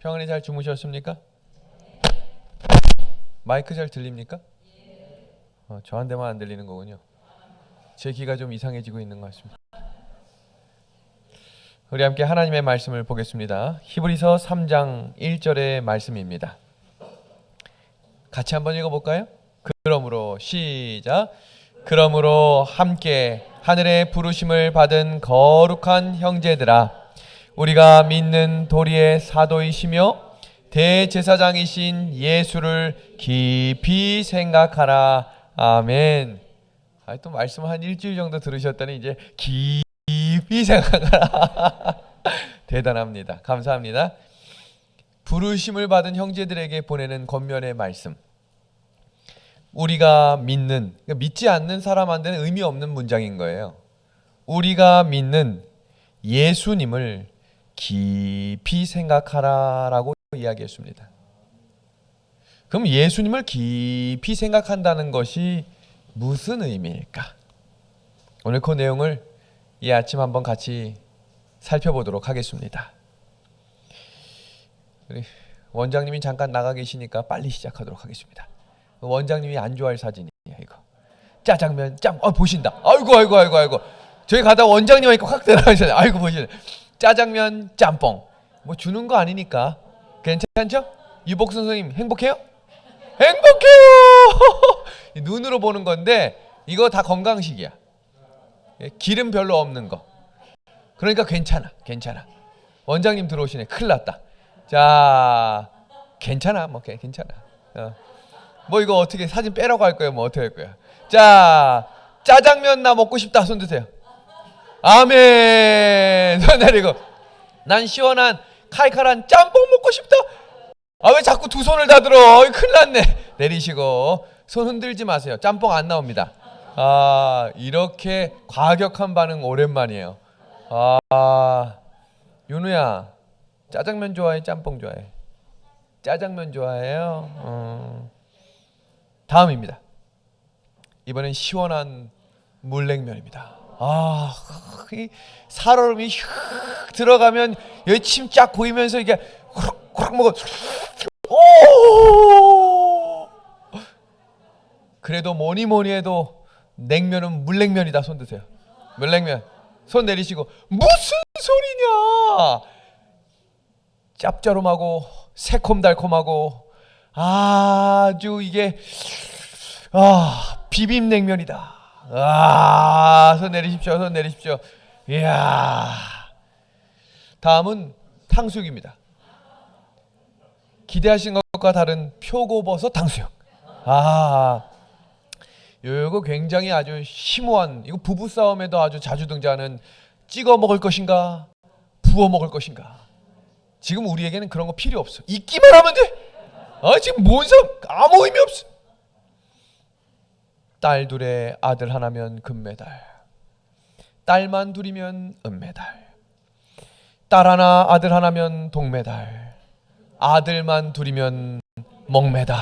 평안히 잘 주무셨습니까? 마이크 잘 들립니까? 저한테만 안 들리는 거군요. 제 귀가 좀 이상해지고 있는 것 같습니다. 우리 함께 하나님의 말씀을 보겠습니다. 히브리서 3장 1절의 말씀입니다. 같이 한번 읽어볼까요? 그러므로 시작. 그러므로 함께 하늘의 부르심을 받은 거룩한 형제들아, 우리가 믿는 도리의 사도이시며 대제사장이신 예수를 깊이 생각하라. 아멘. 또 말씀 한 일주일 정도 들으셨더니 이제 깊이 생각하라. 대단합니다. 감사합니다. 부르심을 받은 형제들에게 보내는 권면의 말씀. 우리가 믿는, 믿지 않는 사람한테는 의미 없는 문장인 거예요. 우리가 믿는 예수님을 깊이 생각하라라고 이야기했습니다. 그럼 예수님을 깊이 생각한다는 것이 무슨 의미일까? 오늘 그 내용을 이 아침 한번 같이 살펴보도록 하겠습니다. 우리 원장님이 잠깐 나가 계시니까 빨리 시작하도록 하겠습니다. 원장님이 안 좋아할 사진이에요, 이거. 짜장면 보신다. 아이고. 저희 가다 원장님 하니까 확 대단하시네. 아이고 보시네. 짜장면 짬뽕. 뭐 주는 거 아니니까 괜찮죠? 유복 선생님 행복해요? 행복해요. 눈으로 보는 건데 이거 다 건강식이야. 기름 별로 없는 거. 그러니까 괜찮아. 원장님 들어오시네. 큰일 났다. 자, 괜찮아. 괜찮아. 뭐 이거 어떻게 사진 빼라고 할 거예요? 뭐 어떻게 할 거야? 자, 짜장면 나 먹고 싶다. 손 드세요. 아멘. 손 내리고. 난 시원한 칼칼한 짬뽕 먹고 싶다. 왜 자꾸 두 손을 다 들어? 큰일 났네. 내리시고 손 흔들지 마세요. 짬뽕 안 나옵니다. 이렇게 과격한 반응 오랜만이에요. 윤우야, 짜장면 좋아해? 짬뽕 좋아해? 짜장면 좋아해요? 다음입니다. 이번엔 시원한 물냉면입니다. 이 살얼음이 휙 들어가면 여기 침 쫙 보이면서 이게 후룩후룩 먹어. 그래도 뭐니 해도 냉면은 물냉면이다. 손 드세요. 물냉면. 손 내리시고. 무슨 소리냐? 짭조름하고 새콤달콤하고 아주 이게 비빔냉면이다. 손 내리십시오. 이야. 다음은 탕수육입니다. 기대하신 것과 다른 표고버섯 탕수육. 이거 굉장히 아주 심오한, 이거 부부싸움에도 아주 자주 등장하는, 찍어 먹을 것인가 부어 먹을 것인가. 지금 우리에게는 그런 거 필요 없어. 있기만 하면 돼. 지금 뭔 상관, 아무 의미 없어. 딸 둘에 아들 하나면 금메달, 딸만 둘이면 은메달, 딸 하나 아들 하나면 동메달, 아들만 둘이면 목메달,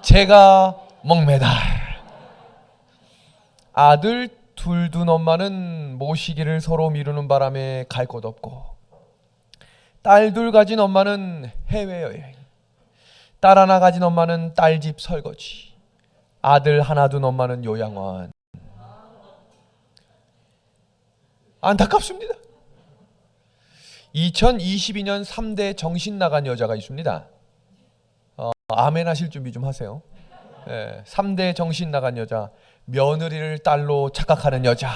제가 목메달. 아들 둘 둔 엄마는 모시기를 서로 미루는 바람에 갈 곳 없고, 딸 둘 가진 엄마는 해외여행, 딸 하나 가진 엄마는 딸집 설거지, 아들 하나 둔 엄마는 요양원. 안타깝습니다. 2022년 3대 정신 나간 여자가 있습니다. 아멘 하실 준비 좀 하세요. 3대 정신 나간 여자. 며느리를 딸로 착각하는 여자,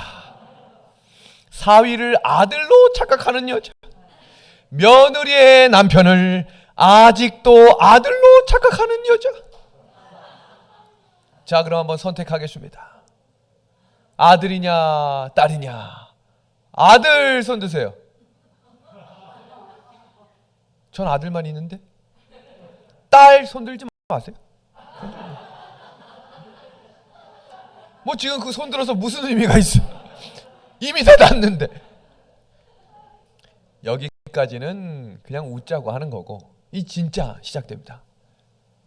사위를 아들로 착각하는 여자, 며느리의 남편을 아직도 아들로 착각하는 여자. 자, 그럼 한번 선택하겠습니다. 아들이냐 딸이냐? 아들 손 드세요. 전 아들만 있는데. 딸 손 들지 마세요. 뭐 지금 그 손 들어서 무슨 의미가 있어? 이미 다 났는데. 여기까지는 그냥 웃자고 하는 거고, 이 진짜 시작됩니다.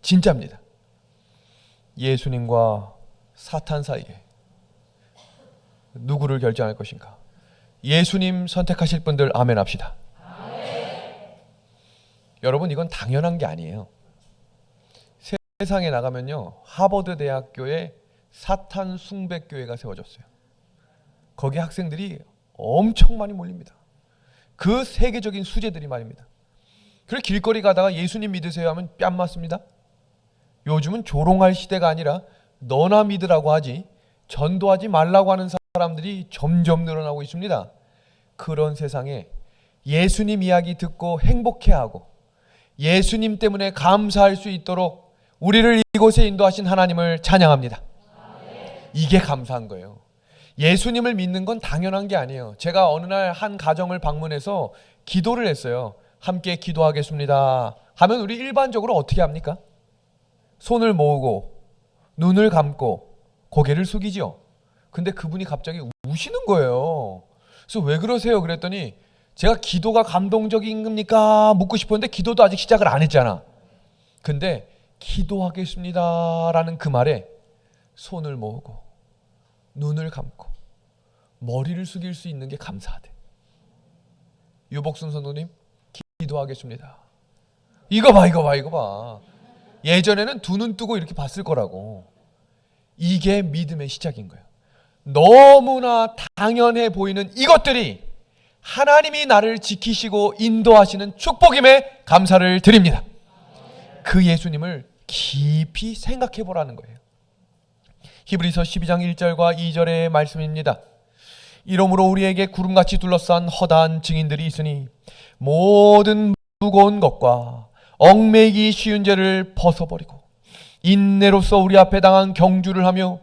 진짜입니다. 예수님과 사탄 사이에 누구를 결정할 것인가? 예수님 선택하실 분들 아멘 합시다. 아멘. 여러분, 이건 당연한 게 아니에요. 세상에 나가면요, 하버드 대학교에 사탄 숭배교회가 세워졌어요. 거기 학생들이 엄청 많이 몰립니다. 그 세계적인 수재들이 말입니다. 그리고 길거리 가다가 예수님 믿으세요 하면 뺨 맞습니다. 요즘은 조롱할 시대가 아니라 너나 믿으라고 하지 전도하지 말라고 하는 사람들이 점점 늘어나고 있습니다. 그런 세상에 예수님 이야기 듣고 행복해하고 예수님 때문에 감사할 수 있도록 우리를 이곳에 인도하신 하나님을 찬양합니다. 이게 감사한 거예요. 예수님을 믿는 건 당연한 게 아니에요. 제가 어느 날 한 가정을 방문해서 기도를 했어요. 함께 기도하겠습니다 하면 우리 일반적으로 어떻게 합니까? 손을 모으고 눈을 감고 고개를 숙이죠. 근데 그분이 갑자기 우시는 거예요. 그래서 왜 그러세요? 그랬더니 제가 기도가 감동적인 겁니까? 묻고 싶었는데 기도도 아직 시작을 안 했잖아. 근데 기도하겠습니다 라는 그 말에 손을 모으고 눈을 감고 머리를 숙일 수 있는 게 감사하대. 유복순 선도님, 기도하겠습니다. 이거 봐. 예전에는 두 눈 뜨고 이렇게 봤을 거라고. 이게 믿음의 시작인 거예요. 너무나 당연해 보이는 이것들이 하나님이 나를 지키시고 인도하시는 축복임에 감사를 드립니다. 그 예수님을 깊이 생각해 보라는 거예요. 히브리서 12장 1절과 2절의 말씀입니다. 이러므로 우리에게 구름같이 둘러싼 허다한 증인들이 있으니 모든 무거운 것과 얽매이기 쉬운 죄를 벗어버리고 인내로서 우리 앞에 당한 경주를 하며,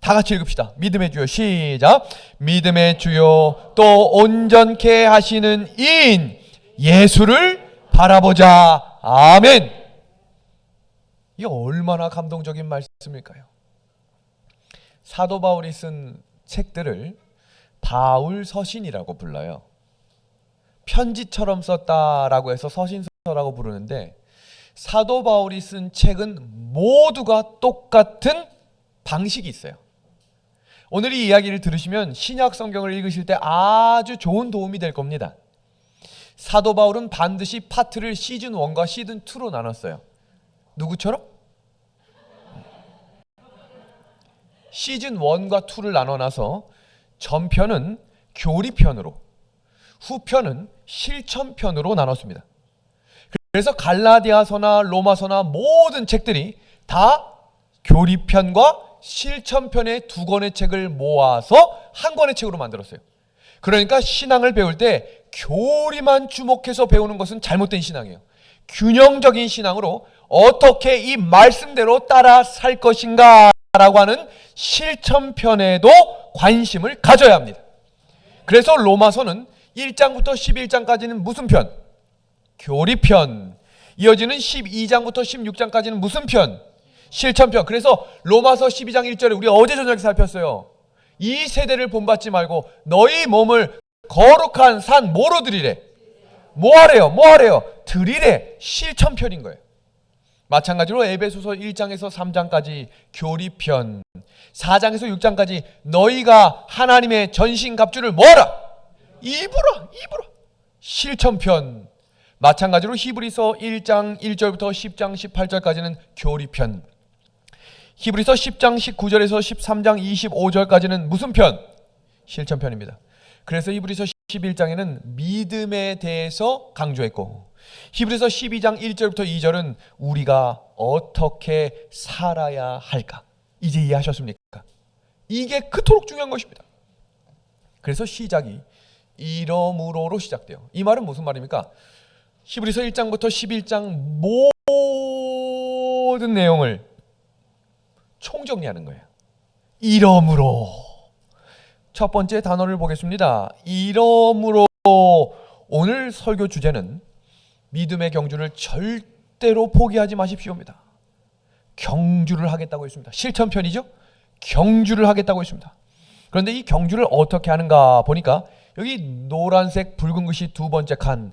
다 같이 읽읍시다. 믿음의 주여, 시작. 믿음의 주여 또 온전케 하시는 이인 예수를 바라보자. 아멘. 이게 얼마나 감동적인 말씀일까요? 사도 바울이 쓴 책들을 바울 서신이라고 불러요. 편지처럼 썼다라고 해서 서신서라고 부르는데, 사도 바울이 쓴 책은 모두가 똑같은 방식이 있어요. 오늘 이 이야기를 들으시면 신약 성경을 읽으실 때 아주 좋은 도움이 될 겁니다. 사도 바울은 반드시 파트를 시즌 1과 시즌 2로 나눴어요. 누구처럼? 시즌 1과 2를 나눠놔서 전편은 교리편으로, 후편은 실천편으로 나눴습니다. 그래서 갈라디아서나 로마서나 모든 책들이 다 교리편과 실천편의 두 권의 책을 모아서 한 권의 책으로 만들었어요. 그러니까 신앙을 배울 때 교리만 주목해서 배우는 것은 잘못된 신앙이에요. 균형적인 신앙으로 어떻게 이 말씀대로 따라 살 것인가 라고 하는 실천편에도 관심을 가져야 합니다. 그래서 로마서는 1장부터 11장까지는 무슨 편? 교리편. 이어지는 12장부터 16장까지는 무슨 편? 실천편. 그래서 로마서 12장 1절에 우리 어제 저녁에 살폈어요. 이 세대를 본받지 말고 너희 몸을 거룩한 산 뭐로 드리래? 뭐 하래요? 드리래. 실천편인 거예요. 마찬가지로 에베소서 1장에서 3장까지 교리편, 4장에서 6장까지 너희가 하나님의 전신갑주를 뭐하라? 입으라. 실천편. 마찬가지로 히브리서 1장 1절부터 10장 18절까지는 교리편, 히브리서 10장 19절에서 13장 25절까지는 무슨 편? 실천편입니다. 그래서 히브리서 11장에는 믿음에 대해서 강조했고, 히브리서 12장 1절부터 2절은 우리가 어떻게 살아야 할까? 이제 이해하셨습니까? 이게 그토록 중요한 것입니다. 그래서 시작이 이러므로로 시작돼요. 이 말은 무슨 말입니까? 히브리서 1장부터 11장 모든 내용을 총정리하는 거예요. 이러므로. 첫 번째 단어를 보겠습니다. 이러므로. 오늘 설교 주제는 믿음의 경주를 절대로 포기하지 마십시오입니다. 경주를 하겠다고 했습니다. 실천편이죠? 경주를 하겠다고 했습니다. 그런데 이 경주를 어떻게 하는가 보니까 여기 노란색 붉은 글씨 두 번째 칸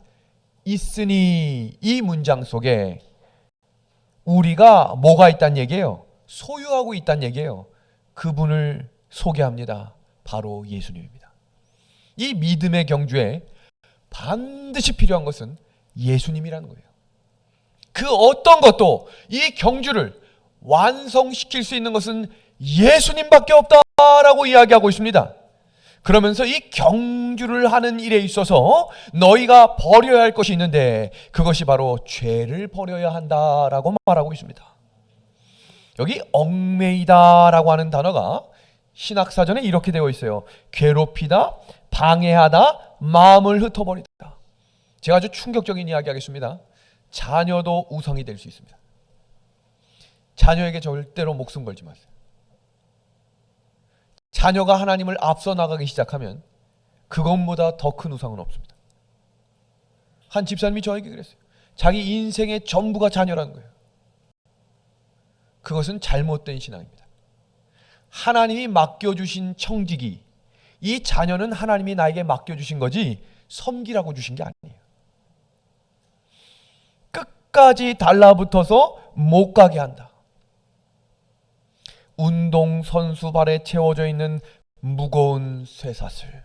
있으니, 이 문장 속에 우리가 뭐가 있다는 얘기예요? 소유하고 있다는 얘기예요. 그분을 소개합니다. 바로 예수님입니다. 이 믿음의 경주에 반드시 필요한 것은 예수님이라는 거예요. 그 어떤 것도 이 경주를 완성시킬 수 있는 것은 예수님밖에 없다라고 이야기하고 있습니다. 그러면서 이 경주를 하는 일에 있어서 너희가 버려야 할 것이 있는데 그것이 바로 죄를 버려야 한다라고 말하고 있습니다. 여기 얽매이다라고 하는 단어가 신학사전에 이렇게 되어 있어요. 괴롭히다, 방해하다, 마음을 흩어버리다. 제가 아주 충격적인 이야기 하겠습니다. 자녀도 우상이 될 수 있습니다. 자녀에게 절대로 목숨 걸지 마세요. 자녀가 하나님을 앞서 나가기 시작하면 그것보다 더 큰 우상은 없습니다. 한 집사님이 저에게 그랬어요. 자기 인생의 전부가 자녀라는 거예요. 그것은 잘못된 신앙입니다. 하나님이 맡겨주신 청지기, 이 자녀는 하나님이 나에게 맡겨주신 거지 섬기라고 주신 게 아니에요. 끝까지 달라붙어서 못 가게 한다. 운동선수 발에 채워져 있는 무거운 쇠사슬.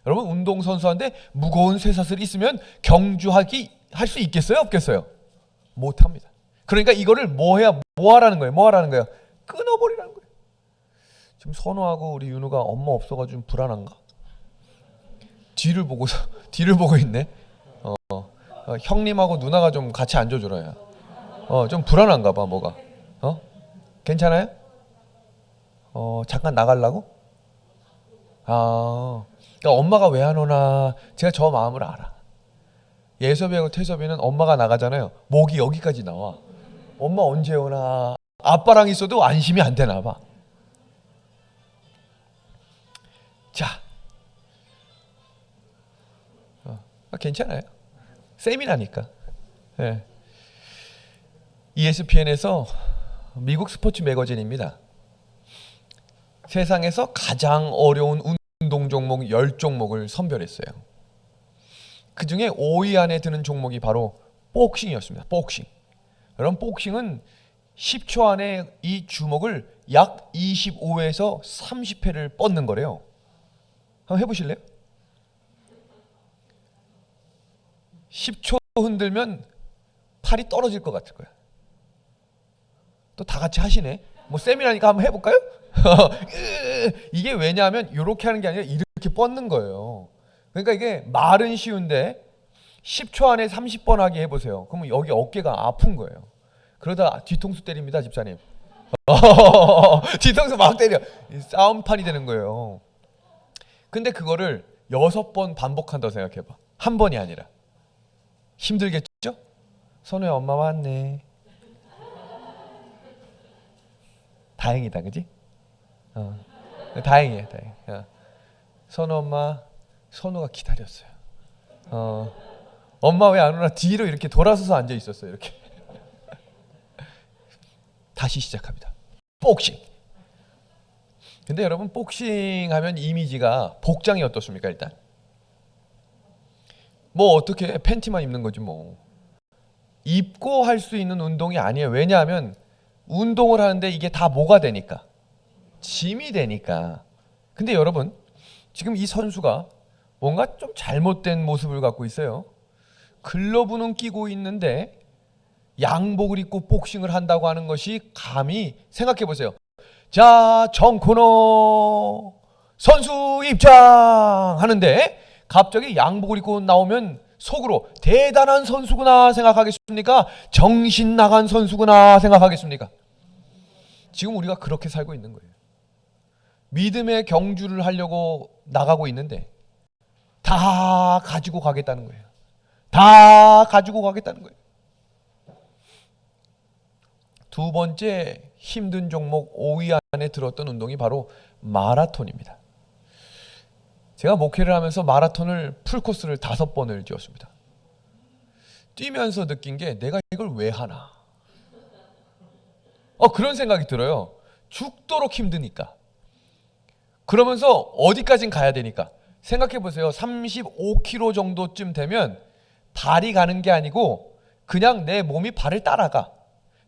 여러분, 운동선수한테 무거운 쇠사슬이 있으면 경주하기 할 수 있겠어요? 없겠어요? 못합니다. 그러니까 이거를 뭐 하라는 거예요? 끊어버리라는 거예요. 지금 선우하고 우리 윤우가 엄마 없어가지고 좀 불안한가? 뒤를 보고 있네. 형님하고 누나가 좀 같이 앉아줘라. 좀 불안한가 봐, 뭐가. 괜찮아요? 잠깐 나가려고? 그러니까 엄마가 왜 안 오나 제가 저 마음을 알아. 예섭이하고 태섭이는 엄마가 나가잖아요. 목이 여기까지 나와. 엄마 언제 오나. 아빠랑 있어도 안심이 안 되나 봐. 자, 괜찮아요. 쌤이라니까. 네. ESPN에서 미국 스포츠 매거진입니다. 세상에서 가장 어려운 운동 종목 10종목을 선별했어요. 그 중에 5위 안에 드는 종목이 바로 복싱이었습니다. 복싱. 여러분, 복싱은 10초 안에 이 주먹을 약 25회에서 30회를 뻗는 거래요. 한번 해보실래요? 10초 흔들면 팔이 떨어질 것 같을 거야. 또 다 같이 하시네. 뭐 쌤이라니까 한번 해볼까요? 이게 왜냐하면 이렇게 하는 게 아니라 이렇게 뻗는 거예요. 그러니까 이게 말은 쉬운데 10초 안에 30번 하게 해보세요. 그러면 여기 어깨가 아픈 거예요. 그러다 뒤통수 때립니다, 집사님. 뒤통수 막 때려. 싸움판이 되는 거예요. 근데 그거를 6번 반복한다고 생각해봐. 한 번이 아니라. 힘들겠죠? 선우야, 엄마 왔네. 다행이다, 그지? 다행이에요. 선우 엄마, 선우가 기다렸어요. 엄마 왜 안 오나 뒤로 이렇게 돌아서서 앉아 있었어요. 이렇게. 다시 시작합니다. 복싱. 근데 여러분, 복싱 하면 이미지가 복장이 어떻습니까? 일단 뭐 어떻게 팬티만 입는 거지 뭐. 입고 할 수 있는 운동이 아니에요. 왜냐하면 운동을 하는데 이게 다 뭐가 되니까, 짐이 되니까. 근데 여러분, 지금 이 선수가 뭔가 좀 잘못된 모습을 갖고 있어요. 글러브는 끼고 있는데 양복을 입고 복싱을 한다고 하는 것이 감히 생각해 보세요. 자, 정코너 선수 입장 하는데 갑자기 양복을 입고 나오면 속으로 대단한 선수구나 생각하겠습니까? 정신 나간 선수구나 생각하겠습니까? 지금 우리가 그렇게 살고 있는 거예요. 믿음의 경주를 하려고 나가고 있는데 다 가지고 가겠다는 거예요. 다 가지고 가겠다는 거예요. 두 번째 힘든 종목 5위 안에 들었던 운동이 바로 마라톤입니다. 제가 목회를 하면서 마라톤을 풀코스를 5번을 뛰었습니다. 뛰면서 느낀 게 내가 이걸 왜 하나? 그런 생각이 들어요. 죽도록 힘드니까. 그러면서 어디까진 가야 되니까. 생각해 보세요. 35km 정도쯤 되면 발이 가는 게 아니고 그냥 내 몸이 발을 따라가.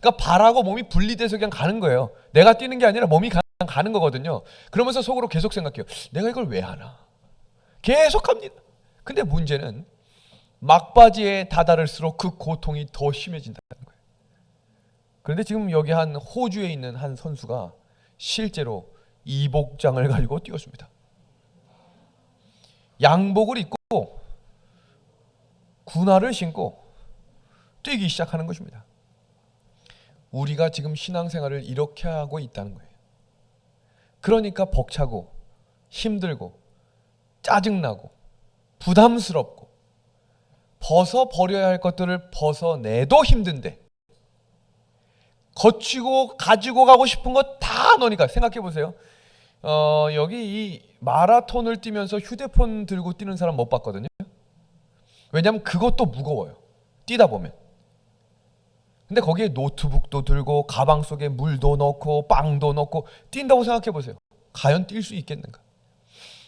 그러니까 발하고 몸이 분리돼서 그냥 가는 거예요. 내가 뛰는 게 아니라 몸이 그냥 가는 거거든요. 그러면서 속으로 계속 생각해요. 내가 이걸 왜 하나? 계속 합니다. 근데 문제는 막바지에 다다를수록 그 고통이 더 심해진다는 거예요. 그런데 지금 여기 한 호주에 있는 한 선수가 실제로 이복장을 가지고 뛰었습니다. 양복을 입고 군화를 신고 뛰기 시작하는 것입니다. 우리가 지금 신앙생활을 이렇게 하고 있다는 거예요. 그러니까 벅차고 힘들고 짜증나고 부담스럽고 벗어버려야 할 것들을 벗어내도 힘든데 거치고 가지고 가고 싶은 거 다 넣으니까 생각해 보세요. 여기 이 마라톤을 뛰면서 휴대폰 들고 뛰는 사람 못 봤거든요. 왜냐하면 그것도 무거워요. 뛰다 보면. 근데 거기에 노트북도 들고 가방 속에 물도 넣고 빵도 넣고 뛴다고 생각해 보세요. 과연 뛸 수 있겠는가?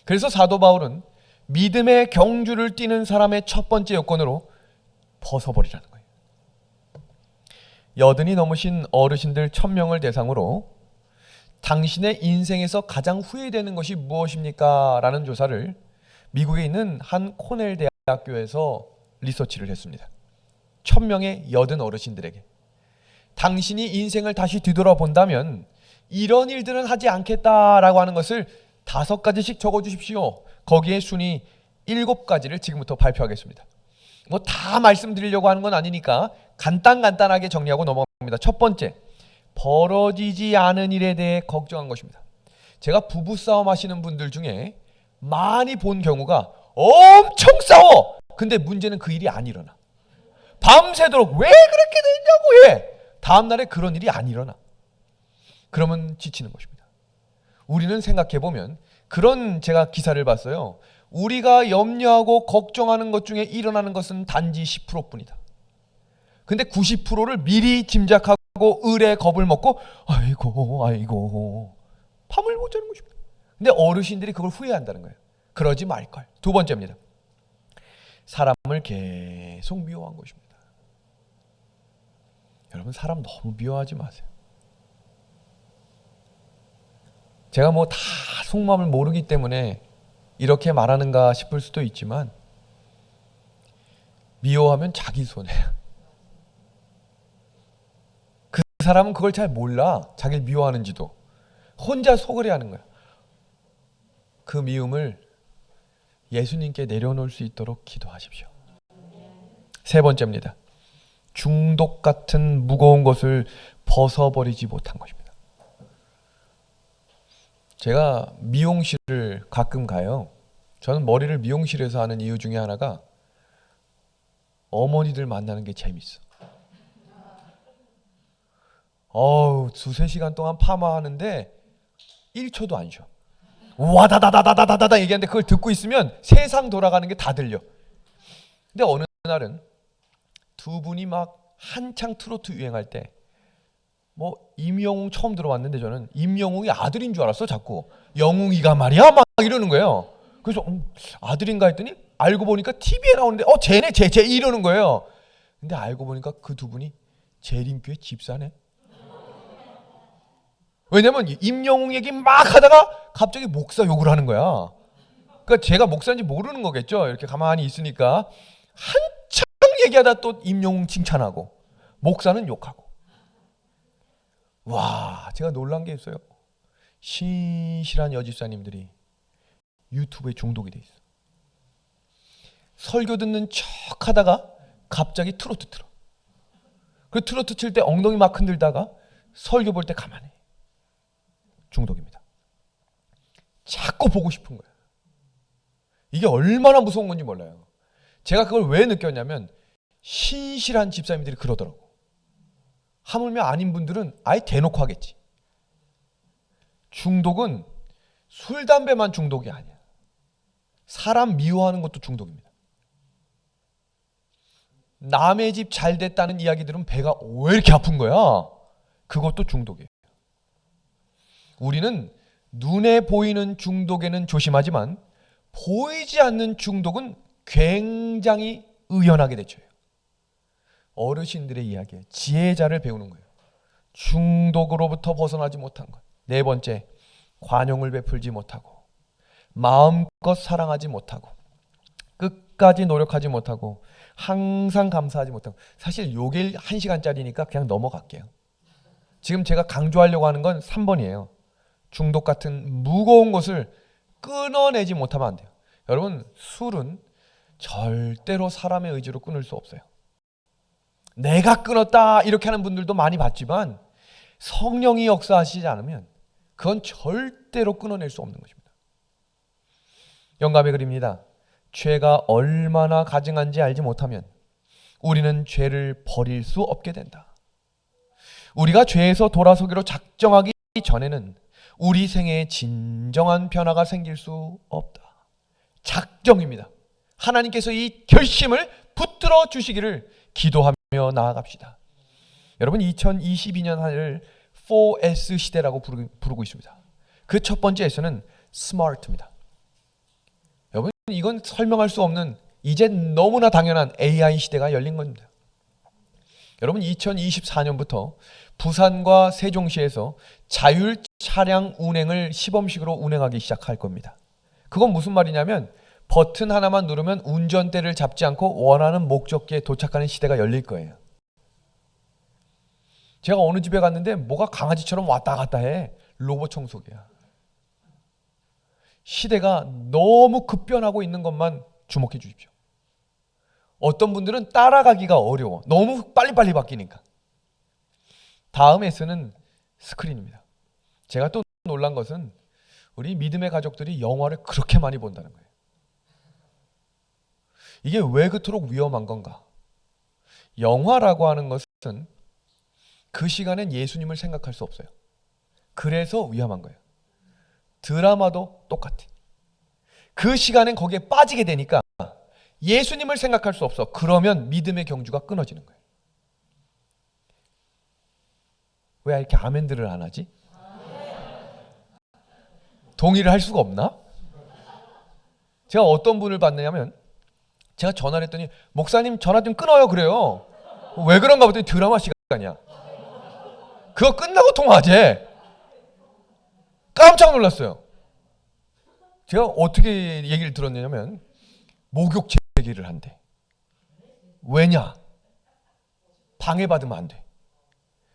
그래서 사도 바울은 믿음의 경주를 뛰는 사람의 첫 번째 요건으로 벗어버리라는 거예요. 여든이 넘으신 어르신들 1000명을 대상으로 당신의 인생에서 가장 후회되는 것이 무엇입니까? 라는 조사를 미국에 있는 한 코넬 대학교에서 리서치를 했습니다. 1000명의 여든 어르신들에게 당신이 인생을 다시 뒤돌아본다면 이런 일들은 하지 않겠다라고 하는 것을 5가지씩 적어주십시오. 거기에 순위 7가지를 지금부터 발표하겠습니다. 뭐 다 말씀드리려고 하는 건 아니니까 간단하게 정리하고 넘어갑니다. 첫 번째, 벌어지지 않은 일에 대해 걱정한 것입니다. 제가 부부싸움 하시는 분들 중에 많이 본 경우가 엄청 싸워! 근데 문제는 그 일이 안 일어나. 밤새도록 왜 그렇게 됐냐고 해! 다음날에 그런 일이 안 일어나. 그러면 지치는 것입니다. 우리는 생각해보면 그런 제가 기사를 봤어요. 우리가 염려하고 걱정하는 것 중에 일어나는 것은 단지 10%뿐이다. 근데 90%를 미리 짐작하고 을의 겁을 먹고 아이고 밤을 못 자는 것입니다. 근데 어르신들이 그걸 후회한다는 거예요. 그러지 말걸. 두 번째입니다. 사람을 계속 미워한 것입니다. 여러분 사람 너무 미워하지 마세요. 제가 뭐 다 속마음을 모르기 때문에 이렇게 말하는가 싶을 수도 있지만 미워하면 자기 손해야. 그 사람은 그걸 잘 몰라. 자기를 미워하는지도. 혼자 속으려 하는 거야. 그 미움을 예수님께 내려놓을 수 있도록 기도하십시오. 세 번째입니다. 중독 같은 무거운 것을 벗어버리지 못한 것입니다. 제가 미용실을 가끔 가요. 저는 머리를 미용실에서 하는 이유 중에 하나가 어머니들 만나는 게 재밌어. 두세 시간 동안 파마하는데 1초도 안 쉬어. 와다다다다다다다 얘기하는데 그걸 듣고 있으면 세상 돌아가는 게 다 들려. 근데 어느 날은 두 분이 막 한창 트로트 유행할 때 임영웅 처음 들어왔는데 저는 임영웅이 아들인 줄 알았어. 자꾸 영웅이가 말이야 막 이러는 거예요. 그래서 아들인가 했더니 알고 보니까 TV에 나오는데 쟤네 쟤 이러는 거예요. 근데 알고 보니까 그 두 분이 재림교회 집사네. 왜냐면 임영웅 얘기 막 하다가 갑자기 목사 욕을 하는 거야. 그러니까 제가 목사인지 모르는 거겠죠. 이렇게 가만히 있으니까 한참 얘기하다 또 임영웅 칭찬하고 목사는 욕하고. 와, 제가 놀란 게 있어요. 신실한 여집사님들이 유튜브에 중독이 돼 있어. 설교 듣는 척 하다가 갑자기 트로트 틀어. 그 트로트 칠 때 엉덩이 막 흔들다가 설교 볼 때 가만해. 중독입니다. 자꾸 보고 싶은 거야. 이게 얼마나 무서운 건지 몰라요. 제가 그걸 왜 느꼈냐면 신실한 집사님들이 그러더라고. 하물며 아닌 분들은 아예 대놓고 하겠지. 중독은 술, 담배만 중독이 아니야. 사람 미워하는 것도 중독입니다. 남의 집 잘 됐다는 이야기 들으면 배가 왜 이렇게 아픈 거야? 그것도 중독이에요. 우리는 눈에 보이는 중독에는 조심하지만 보이지 않는 중독은 굉장히 의연하게 대처해요. 어르신들의 이야기에 지혜자를 배우는 거예요. 중독으로부터 벗어나지 못한 것. 네 번째, 관용을 베풀지 못하고 마음껏 사랑하지 못하고 끝까지 노력하지 못하고 항상 감사하지 못하고. 사실 요게 1시간짜리니까 그냥 넘어갈게요. 지금 제가 강조하려고 하는 건 3번이에요. 중독 같은 무거운 것을 끊어내지 못하면 안 돼요. 여러분, 술은 절대로 사람의 의지로 끊을 수 없어요. 내가 끊었다 이렇게 하는 분들도 많이 봤지만 성령이 역사하시지 않으면 그건 절대로 끊어낼 수 없는 것입니다. 영감의 글입니다. 죄가 얼마나 가증한지 알지 못하면 우리는 죄를 버릴 수 없게 된다. 우리가 죄에서 돌아서기로 작정하기 전에는 우리 생애에 진정한 변화가 생길 수 없다. 작정입니다. 하나님께서 이 결심을 붙들어 주시기를 기도하며 나아갑시다. 여러분, 2022년 한 해를 4S 시대라고 부르고 있습니다. 그 첫 번째 S는 스마트입니다. 여러분, 이건 설명할 수 없는 이제 너무나 당연한 AI 시대가 열린 겁니다. 여러분, 2024년부터 부산과 세종시에서 자율 차량 운행을 시범식으로 운행하기 시작할 겁니다. 그건 무슨 말이냐면 버튼 하나만 누르면 운전대를 잡지 않고 원하는 목적지에 도착하는 시대가 열릴 거예요. 제가 어느 집에 갔는데 뭐가 강아지처럼 왔다 갔다 해. 로봇 청소기야. 시대가 너무 급변하고 있는 것만 주목해 주십시오. 어떤 분들은 따라가기가 어려워. 너무 빨리빨리 바뀌니까. 다음 S는 스크린입니다. 제가 또 놀란 것은 우리 믿음의 가족들이 영화를 그렇게 많이 본다는 거예요. 이게 왜 그토록 위험한 건가? 영화라고 하는 것은 그 시간엔 예수님을 생각할 수 없어요. 그래서 위험한 거예요. 드라마도 똑같아. 그 시간엔 거기에 빠지게 되니까 예수님을 생각할 수 없어. 그러면 믿음의 경주가 끊어지는 거예요. 왜 이렇게 아멘들을 안 하지? 동의를 할 수가 없나? 제가 어떤 분을 봤냐면 제가 전화를 했더니 목사님 전화 좀 끊어요 그래요. 왜 그런가 봤더니 드라마 시간이야. 그거 끝나고 통화하재. 깜짝 놀랐어요. 제가 어떻게 얘기를 들었냐면 목욕 제기를 한대. 왜냐? 방해받으면 안 돼.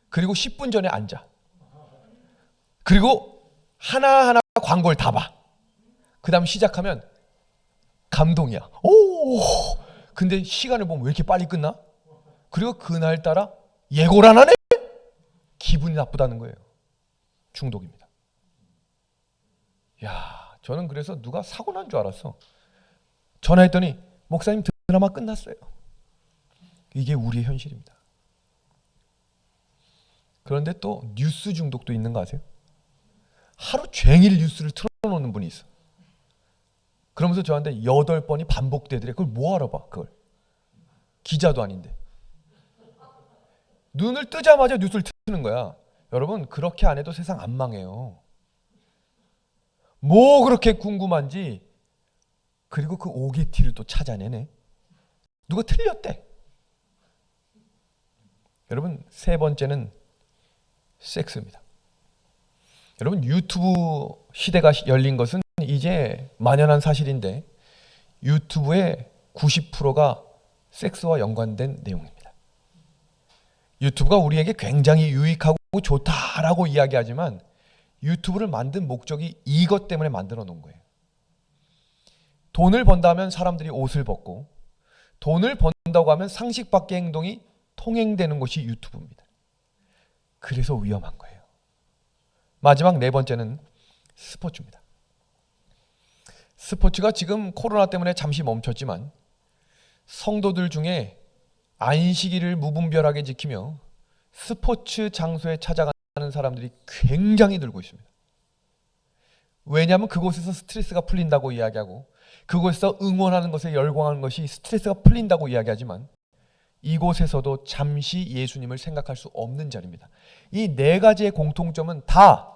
그리고 10분 전에 앉아. 그리고 하나하나 광고를 다 봐. 그 다음 시작하면 감동이야. 오! 근데 시간을 보면 왜 이렇게 빨리 끝나? 그리고 그날따라 예고를 안 하네? 기분이 나쁘다는 거예요. 중독입니다. 야, 저는 그래서 누가 사고 난 줄 알았어. 전화했더니 목사님 드라마 끝났어요. 이게 우리의 현실입니다. 그런데 또 뉴스 중독도 있는 거 아세요? 하루 종일 뉴스를 틀어놓는 분이 있어. 그러면서 저한테 8번이 반복되더래. 그걸 뭐하러 봐, 그걸. 기자도 아닌데. 눈을 뜨자마자 뉴스를 트는 거야. 여러분, 그렇게 안 해도 세상 안 망해요. 뭐 그렇게 궁금한지. 그리고 그 오게티를 또 찾아내네. 누가 틀렸대. 여러분, 세 번째는 섹스입니다. 여러분, 유튜브 시대가 열린 것은 이제 만연한 사실인데 유튜브의 90%가 섹스와 연관된 내용입니다. 유튜브가 우리에게 굉장히 유익하고 좋다라고 이야기하지만 유튜브를 만든 목적이 이것 때문에 만들어 놓은 거예요. 돈을 번다면 사람들이 옷을 벗고 돈을 번다고 하면 상식 밖의 행동이 통행되는 곳이 유튜브입니다. 그래서 위험한 거예요. 마지막 네 번째는 스포츠입니다. 스포츠가 지금 코로나 때문에 잠시 멈췄지만 성도들 중에 안식일을 무분별하게 지키며 스포츠 장소에 찾아가는 사람들이 굉장히 늘고 있습니다. 왜냐하면 그곳에서 스트레스가 풀린다고 이야기하고 그곳에서 응원하는 것에 열광하는 것이 스트레스가 풀린다고 이야기하지만 이곳에서도 잠시 예수님을 생각할 수 없는 자리입니다. 이 네 가지의 공통점은 다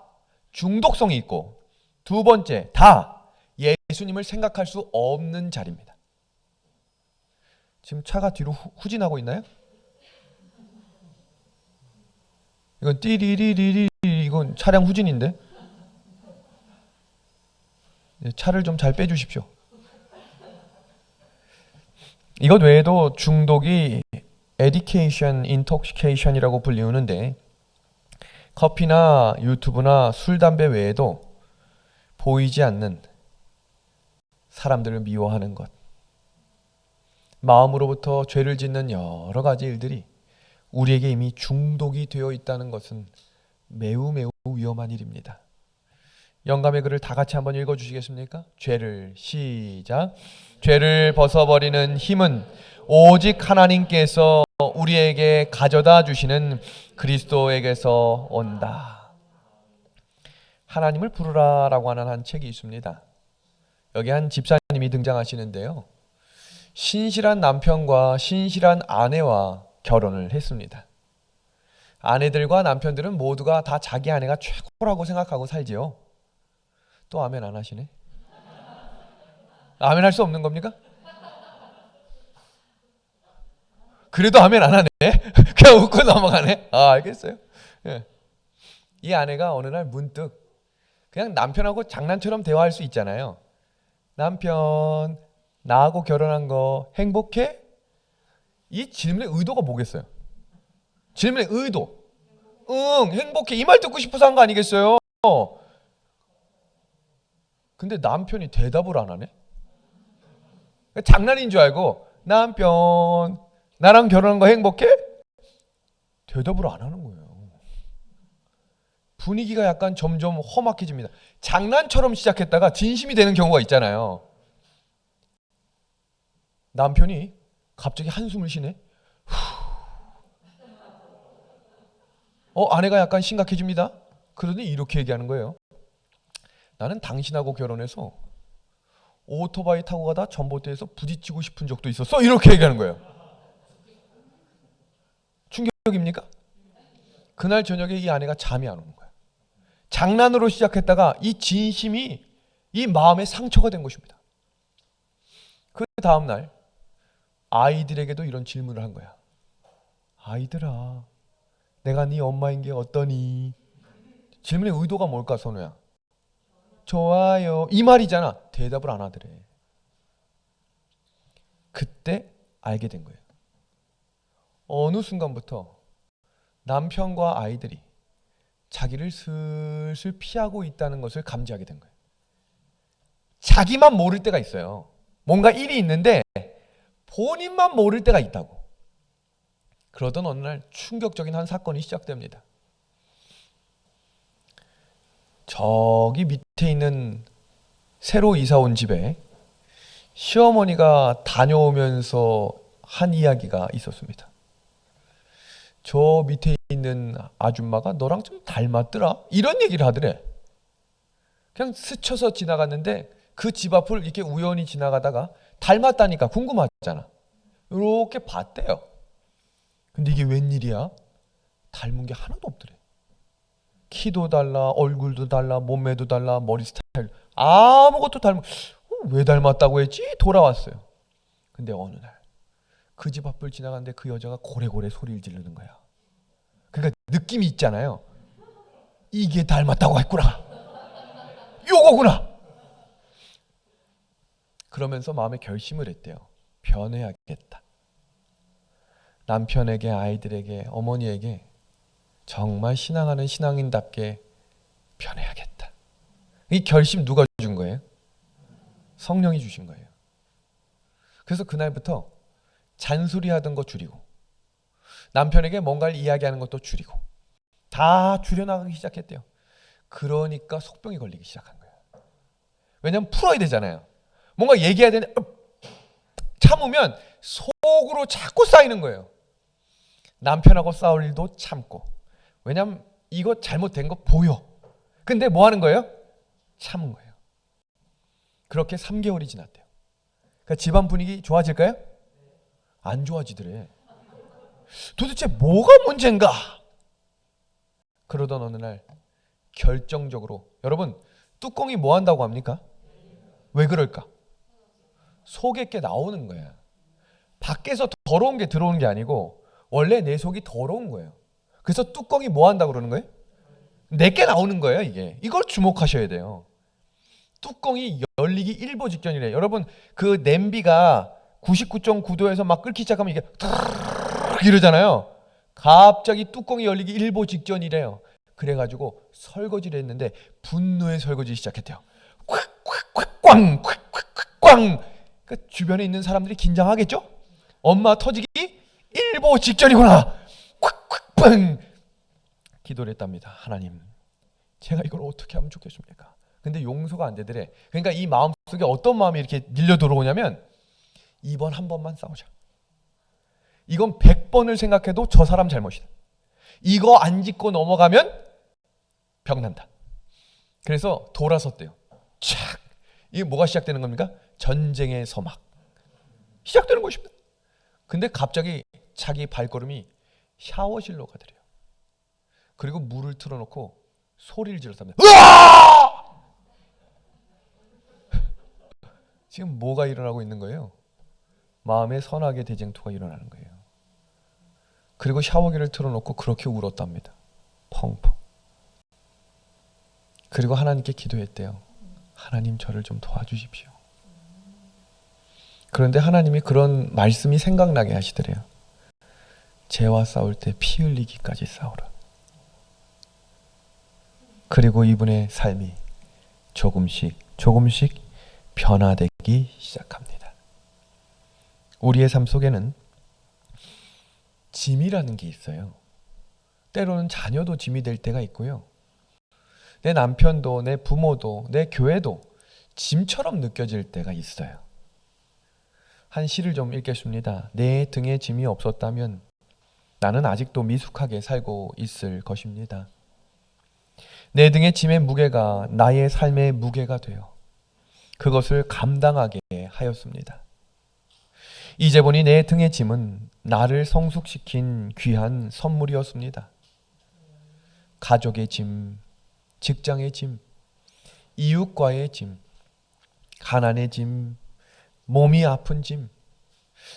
중독성이 있고 두 번째, 다 예수님을 생각할 수 없는 자리입니다. 지금 차가 뒤로 후진하고 있나요? 이건 띠리리리리 이건 차량 후진인데 차를 좀 잘 빼주십시오. 이것 외에도 중독이 education, intoxication이라고 불리우는데 커피나 유튜브나 술, 담배 외에도 보이지 않는 사람들을 미워하는 것, 마음으로부터 죄를 짓는 여러 가지 일들이 우리에게 이미 중독이 되어 있다는 것은 매우 위험한 일입니다. 영감의 글을 다 같이 한번 읽어주시겠습니까? 죄를 시작. 죄를 벗어버리는 힘은 오직 하나님께서 우리에게 가져다 주시는 그리스도에게서 온다. 하나님을 부르라라고 하는 한 책이 있습니다. 여기 한 집사님이 등장하시는데요. 신실한 남편과 신실한 아내와 결혼을 했습니다. 아내들과 남편들은 모두가 다 자기 아내가 최고라고 생각하고 살지요. 또 아멘 안 하시네. 아멘 할 수 없는 겁니까? 그래도 아멘 안 하네. 그냥 웃고 넘어가네. 알겠어요. 예. 이 아내가 어느 날 문득 그냥 남편하고 장난처럼 대화할 수 있잖아요. 남편, 나하고 결혼한 거 행복해? 이 질문의 의도가 뭐겠어요? 질문의 의도. 응, 행복해. 이 말 듣고 싶어서 한 거 아니겠어요? 근데 남편이 대답을 안 하네? 장난인 줄 알고, 남편, 나랑 결혼한 거 행복해? 대답을 안 하는 거예요. 분위기가 약간 점점 험악해집니다. 장난처럼 시작했다가 진심이 되는 경우가 있잖아요. 남편이 갑자기 한숨을 쉬네. 아내가 약간 심각해집니다. 그러더니 이렇게 얘기하는 거예요. 나는 당신하고 결혼해서 오토바이 타고 가다 전봇대에서 부딪히고 싶은 적도 있었어. 이렇게 얘기하는 거예요. 충격입니까? 그날 저녁에 이 아내가 잠이 안 오는 거예요. 장난으로 시작했다가 이 진심이 이 마음에 상처가 된 것입니다. 그 다음 날 아이들에게도 이런 질문을 한 거야. 아이들아, 내가 네 엄마인 게 어떠니? 질문의 의도가 뭘까, 선우야? 좋아요. 이 말이잖아. 대답을 안 하더래. 그때 알게 된 거예요. 어느 순간부터 남편과 아이들이 자기를 슬슬 피하고 있다는 것을 감지하게 된 거예요. 자기만 모를 때가 있어요. 뭔가 일이 있는데 본인만 모를 때가 있다고. 그러던 어느 날 충격적인 한 사건이 시작됩니다. 저기 밑에 있는 새로 이사 온 집에 시어머니가 다녀오면서 한 이야기가 있었습니다. 저 밑에 있는 아줌마가 너랑 좀 닮았더라? 이런 얘기를 하더래. 그냥 스쳐서 지나갔는데 그 집 앞을 이렇게 우연히 지나가다가 닮았다니까 궁금하잖아. 이렇게 봤대요. 근데 이게 웬일이야? 닮은 게 하나도 없더래. 키도 달라, 얼굴도 달라, 몸매도 달라, 머리 스타일 아무것도 왜 닮았다고 했지? 돌아왔어요. 근데 어느 날 그 집 앞을 지나갔는데 그 여자가 고래고래 소리를 지르는 거야. 그러니까 느낌이 있잖아요. 이게 닮았다고 했구나. 요거구나. 그러면서 마음에 결심을 했대요. 변해야겠다. 남편에게, 아이들에게, 어머니에게 정말 신앙하는 신앙인답게 변해야겠다. 이 결심 누가 준 거예요? 성령이 주신 거예요. 그래서 그날부터 잔소리하던 거 줄이고 남편에게 뭔가를 이야기하는 것도 줄이고 다 줄여나가기 시작했대요. 그러니까 속병이 걸리기 시작한 거예요. 왜냐하면 풀어야 되잖아야. 뭔가 얘기해야 되는데 참으면 속으로 자꾸 쌓이는 거예요. 남편하고 싸울 일도 참고. 왜냐하면 이거 잘못된 거 보여. 근데 뭐 하는 거예요? 참은 거예요. 그렇게 3개월이 지났대요. 그러니까 집안 분위기 좋아질까요? 안 좋아지더래. 도대체 뭐가 문제인가? 그러던 어느 날 결정적으로, 여러분 뚜껑이 뭐 한다고 합니까? 왜 그럴까? 속에 게 나오는 거야. 밖에서 더러운 게 들어오는 게 아니고 원래 내 속이 더러운 거예요. 그래서 뚜껑이 뭐 한다고 그러는 거예요? 내게 나오는 거예요. 이걸 주목하셔야 돼요. 뚜껑이 열리기 일보 직전이래. 여러분 그 냄비가 99.9도에서 막 끓기 시작하면 이게 이러잖아요. 갑자기 뚜껑이 열리기 일보 직전이래요. 그래가지고 설거지를 했는데 분노의 설거지 시작했대요. 콱콱콱 꽝 콱콱콱 꽝. 주변에 있는 사람들이 긴장하겠죠? 엄마 터지기 일보 직전이구나. 콱콱 꽝. 기도를 했답니다. 하나님, 제가 이걸 어떻게 하면 좋겠습니까? 근데 용서가 안 되더래. 그러니까 이 마음속에 어떤 마음이 이렇게 밀려 들어오냐면, 이번 한 번만 싸우자. 이건 100번을 생각해도 저 사람 잘못이다. 이거 안 짚고 넘어가면 병난다. 그래서 돌아섰대요. 착! 이게 뭐가 시작되는 겁니까? 전쟁의 서막. 시작되는 것입니다. 근데 갑자기 자기 발걸음이 샤워실로 가더래요. 그리고 물을 틀어놓고 소리를 질렀답니다. 으아! 지금 뭐가 일어나고 있는 거예요? 마음의 선악의 대쟁투가 일어나는 거예요. 그리고 샤워기를 틀어놓고 그렇게 울었답니다. 펑펑. 그리고 하나님께 기도했대요. 하나님, 저를 좀 도와주십시오. 그런데 하나님이 그런 말씀이 생각나게 하시더래요. 죄와 싸울 때 피 흘리기까지 싸우라. 그리고 이분의 삶이 조금씩 조금씩 변화되기 시작합니다. 우리의 삶 속에는 짐이라는 게 있어요. 때로는 자녀도 짐이 될 때가 있고요. 내 남편도, 내 부모도, 내 교회도 짐처럼 느껴질 때가 있어요. 한 시를 좀 읽겠습니다. 내 등에 짐이 없었다면 나는 아직도 미숙하게 살고 있을 것입니다. 내 등의 짐의 무게가 나의 삶의 무게가 되어 그것을 감당하게 하였습니다. 이제 보니 내 등의 짐은 나를 성숙시킨 귀한 선물이었습니다. 가족의 짐, 직장의 짐, 이웃과의 짐, 가난의 짐, 몸이 아픈 짐,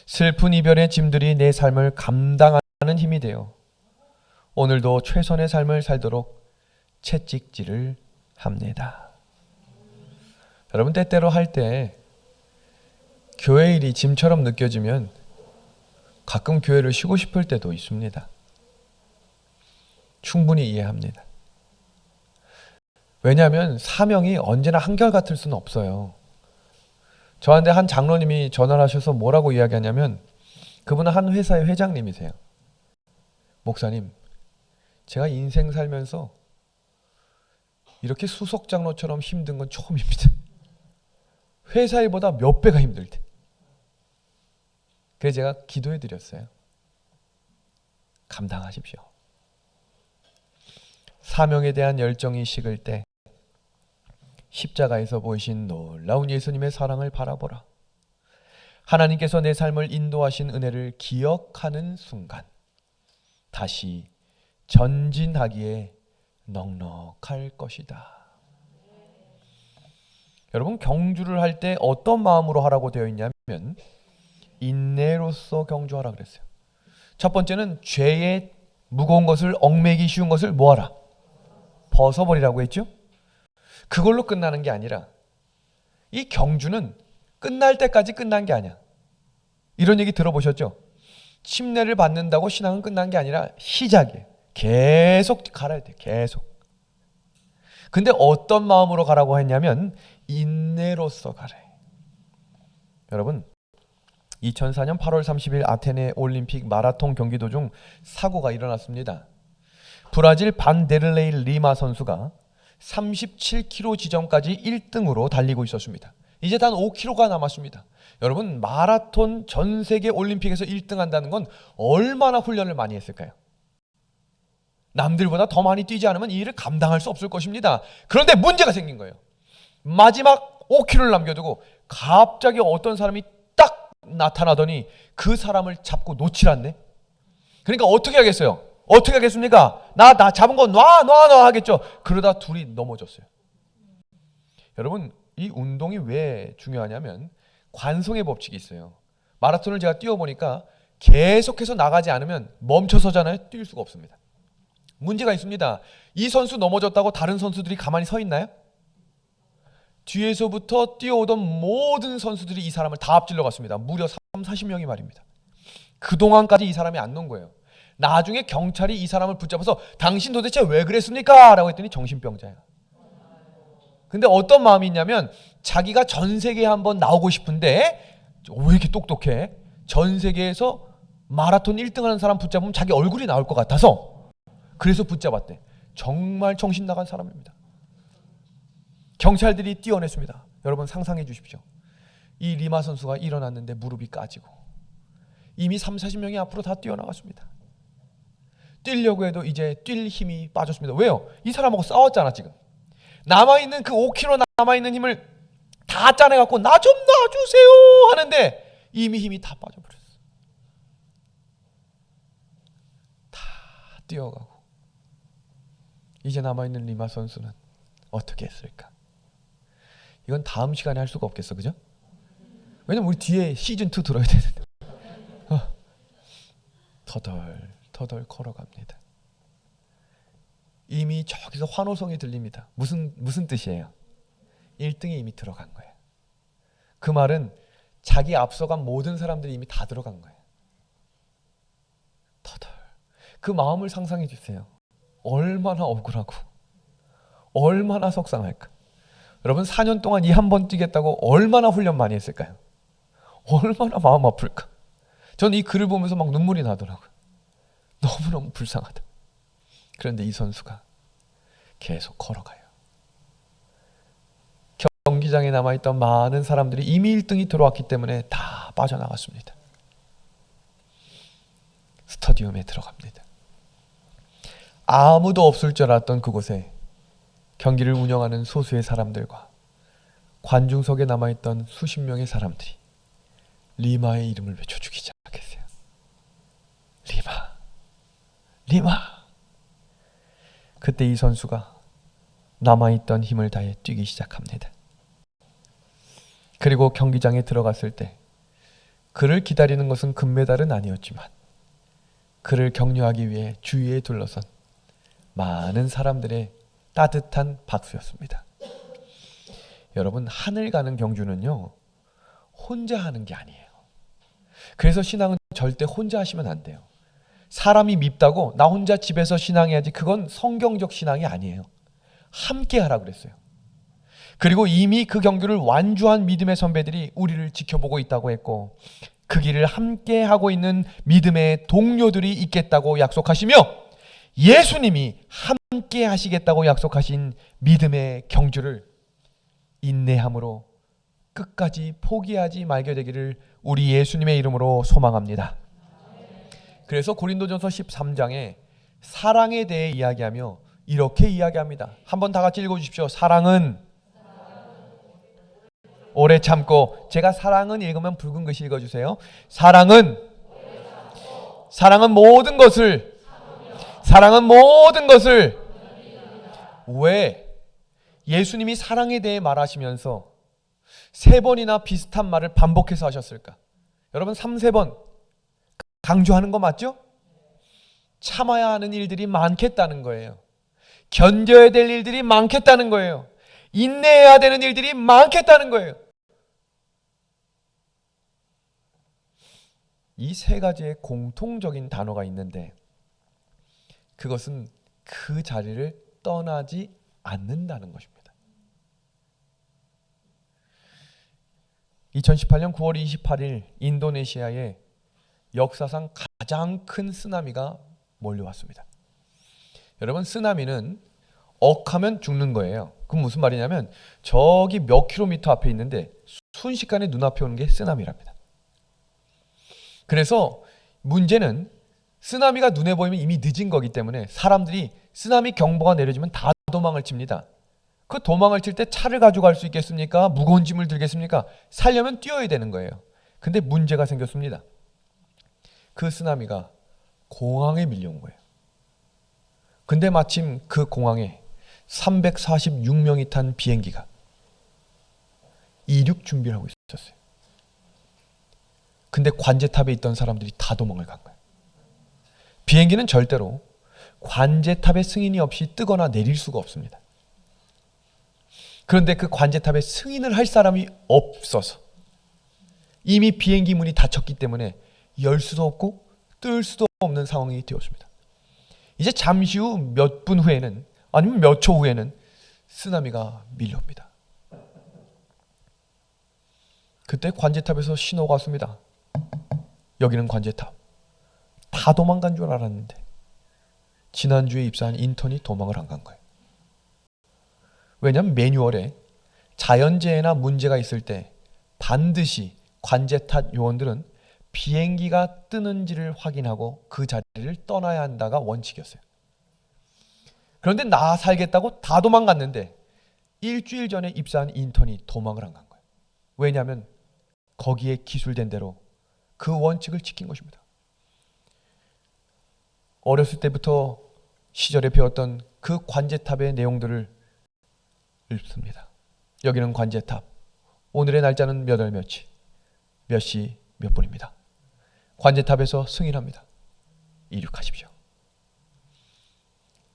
슬픈 이별의 짐들이 내 삶을 감당하는 힘이 되어 오늘도 최선의 삶을 살도록 채찍질을 합니다. 여러분, 때때로 할 때 교회 일이 짐처럼 느껴지면 가끔 교회를 쉬고 싶을 때도 있습니다. 충분히 이해합니다. 왜냐하면 사명이 언제나 한결같을 수는 없어요. 저한테 한 장로님이 전화를 하셔서 뭐라고 이야기하냐면, 그분은 한 회사의 회장님이세요. 목사님, 제가 인생 살면서 이렇게 수석 장로처럼 힘든 건 처음입니다. 회사 일보다 몇 배가 힘들 때. 그래서 제가 기도해 드렸어요. 감당하십시오. 사명에 대한 열정이 식을 때 십자가에서 보이신 놀라운 예수님의 사랑을 바라보라. 하나님께서 내 삶을 인도하신 은혜를 기억하는 순간 다시 전진하기에 넉넉할 것이다. 여러분, 경주를 할 때 어떤 마음으로 하라고 되어 있냐면 인내로서 경주하라 그랬어요. 첫 번째는 죄의 무거운 것을, 얽매기 쉬운 것을 뭐하라? 벗어버리라고 했죠. 그걸로 끝나는 게 아니라 이 경주는 끝날 때까지 끝난 게 아니야. 이런 얘기 들어보셨죠? 침례를 받는다고 신앙은 끝난 게 아니라 시작이에요. 계속 가야 돼. 계속. 근데 어떤 마음으로 가라고 했냐면 인내로서 가래. 여러분, 2004년 8월 30일 아테네 올림픽 마라톤 경기 도중 사고가 일어났습니다. 브라질 반데르레이 리마 선수가 37km 지점까지 1등으로 달리고 있었습니다. 이제 단 5km가 남았습니다. 여러분, 마라톤 전 세계 올림픽에서 1등 한다는 건 얼마나 훈련을 많이 했을까요? 남들보다 더 많이 뛰지 않으면 이 일을 감당할 수 없을 것입니다. 그런데 문제가 생긴 거예요. 마지막 5km를 남겨두고 갑자기 어떤 사람이 딱 나타나더니 그 사람을 잡고 놓질 않네. 그러니까 어떻게 하겠어요? 어떻게 하겠습니까? 나 잡은 거 놔 하겠죠. 그러다 둘이 넘어졌어요. 여러분, 이 운동이 왜 중요하냐면 관성의 법칙이 있어요. 마라톤을 제가 뛰어보니까 계속해서 나가지 않으면 멈춰서잖아요. 뛸 수가 없습니다. 문제가 있습니다. 이 선수 넘어졌다고 다른 선수들이 가만히 서 있나요? 뒤에서부터 뛰어오던 모든 선수들이 이 사람을 다 앞질러 갔습니다. 무려 30-40명이 말입니다. 그동안까지 이 사람이 안 놓은 거예요. 나중에 경찰이 이 사람을 붙잡아서 당신 도대체 왜 그랬습니까? 라고 했더니 정신병자야. 근데 어떤 마음이 있냐면 자기가 전 세계에 한번 나오고 싶은데 왜 이렇게 똑똑해? 전 세계에서 마라톤 1등 하는 사람 붙잡으면 자기 얼굴이 나올 것 같아서 그래서 붙잡았대. 정말 정신 나간 사람입니다. 경찰들이 뛰어냈습니다. 여러분 상상해 주십시오. 이 리마 선수가 일어났는데 무릎이 까지고 이미 30-40명이 앞으로 다 뛰어나갔습니다. 뛰려고 해도 이제 뛸 힘이 빠졌습니다. 왜요? 이 사람하고 싸웠잖아 지금. 남아있는 그 5kg 남아있는 힘을 다 짜내갖고 나 좀 놔주세요 하는데 이미 힘이 다 빠져버렸어. 다 뛰어가고 이제 남아있는 리마 선수는 어떻게 했을까? 이건 다음 시간에 할 수가 없겠어, 그죠? 왜냐면 우리 뒤에 시즌2 들어야 되는데. 터덜 걸어갑니다. 이미 저기서 환호성이 들립니다. 무슨 뜻이에요? 1등이 이미 들어간 거예요. 그 말은 자기 앞서간 모든 사람들이 이미 다 들어간 거예요. 터덜. 그 마음을 상상해 주세요. 얼마나 억울하고 얼마나 속상할까. 여러분 4년 동안 이 한 번 뛰겠다고 얼마나 훈련 많이 했을까요? 얼마나 마음 아플까. 저는 이 글을 보면서 막 눈물이 나더라고요. 너무너무 불쌍하다. 그런데 이 선수가 계속 걸어가요. 경기장에 남아있던 많은 사람들이 이미 1등이 들어왔기 때문에 다 빠져나갔습니다. 스타디움에 들어갑니다. 아무도 없을 줄 알았던 그곳에 경기를 운영하는 소수의 사람들과 관중석에 남아있던 수십 명의 사람들이 리마의 이름을 외쳐주기 시작했어요. 리마. 그때 이 선수가 남아있던 힘을 다해 뛰기 시작합니다. 그리고 경기장에 들어갔을 때 그를 기다리는 것은 금메달은 아니었지만 그를 격려하기 위해 주위에 둘러선 많은 사람들의 따뜻한 박수였습니다. 여러분 하늘 가는 경주는요 혼자 하는 게 아니에요. 그래서 신앙은 절대 혼자 하시면 안 돼요. 사람이 밉다고 나 혼자 집에서 신앙해야지, 그건 성경적 신앙이 아니에요. 함께 하라 그랬어요. 그리고 이미 그 경주를 완주한 믿음의 선배들이 우리를 지켜보고 있다고 했고 그 길을 함께 하고 있는 믿음의 동료들이 있겠다고 약속하시며 예수님이 함께 하시겠다고 약속하신 믿음의 경주를 인내함으로 끝까지 포기하지 말게 되기를 우리 예수님의 이름으로 소망합니다. 그래서 고린도전서 13장에 사랑에 대해 이야기하며 이렇게 이야기합니다. 한번 다 같이 읽어주십시오. 사랑은 오래 참고, 제가 사랑은 읽으면 붉은 글씨 읽어주세요. 사랑은 모든 것을 왜 예수님이 사랑에 대해 말하시면서 3번이나 비슷한 말을 반복해서 하셨을까? 여러분 3-4번 강조하는 거 맞죠? 참아야 하는 일들이 많겠다는 거예요. 견뎌야 될 일들이 많겠다는 거예요. 인내해야 되는 일들이 많겠다는 거예요. 이 3가지의 공통적인 단어가 있는데 그것은 그 자리를 떠나지 않는다는 것입니다. 2018년 9월 28일 인도네시아에 역사상 가장 큰 쓰나미가 몰려왔습니다. 여러분 쓰나미는 억하면 죽는 거예요. 그럼 무슨 말이냐면 저기 몇 킬로미터 앞에 있는데 순식간에 눈앞에 오는 게 쓰나미랍니다. 그래서 문제는 쓰나미가 눈에 보이면 이미 늦은 거기 때문에 사람들이 쓰나미 경보가 내려지면 다 도망을 칩니다. 그 도망을 칠 때 차를 가져갈 수 있겠습니까? 무거운 짐을 들겠습니까? 살려면 뛰어야 되는 거예요. 근데 문제가 생겼습니다. 그 쓰나미가 공항에 밀려온 거예요. 근데 마침 그 공항에 346명이 탄 비행기가 이륙 준비를 하고 있었어요. 근데 관제탑에 있던 사람들이 다 도망을 간 거예요. 비행기는 절대로 관제탑의 승인이 없이 뜨거나 내릴 수가 없습니다. 그런데 그 관제탑에 승인을 할 사람이 없어서 이미 비행기 문이 닫혔기 때문에 열 수도 없고 뜰 수도 없는 상황이 되었습니다. 이제 잠시 후 몇 분 후에는, 아니면 몇 초 후에는 쓰나미가 밀려옵니다. 그때 관제탑에서 신호가 왔습니다. 여기는 관제탑. 다 도망간 줄 알았는데 지난주에 입사한 인턴이 도망을 안 간 거예요. 왜냐하면 매뉴얼에 자연재해나 문제가 있을 때 반드시 관제탑 요원들은 비행기가 뜨는지를 확인하고 그 자리를 떠나야 한다가 원칙이었어요. 그런데 나 살겠다고 다 도망갔는데 일주일 전에 입사한 인턴이 도망을 안 간 거예요. 왜냐하면 거기에 기술된 대로 그 원칙을 지킨 것입니다. 어렸을 때부터 시절에 배웠던 그 관제탑의 내용들을 읽습니다. 여기는 관제탑. 오늘의 날짜는 몇 월 며칠, 몇 시 몇 분입니다. 관제탑에서 승인합니다. 이륙하십시오.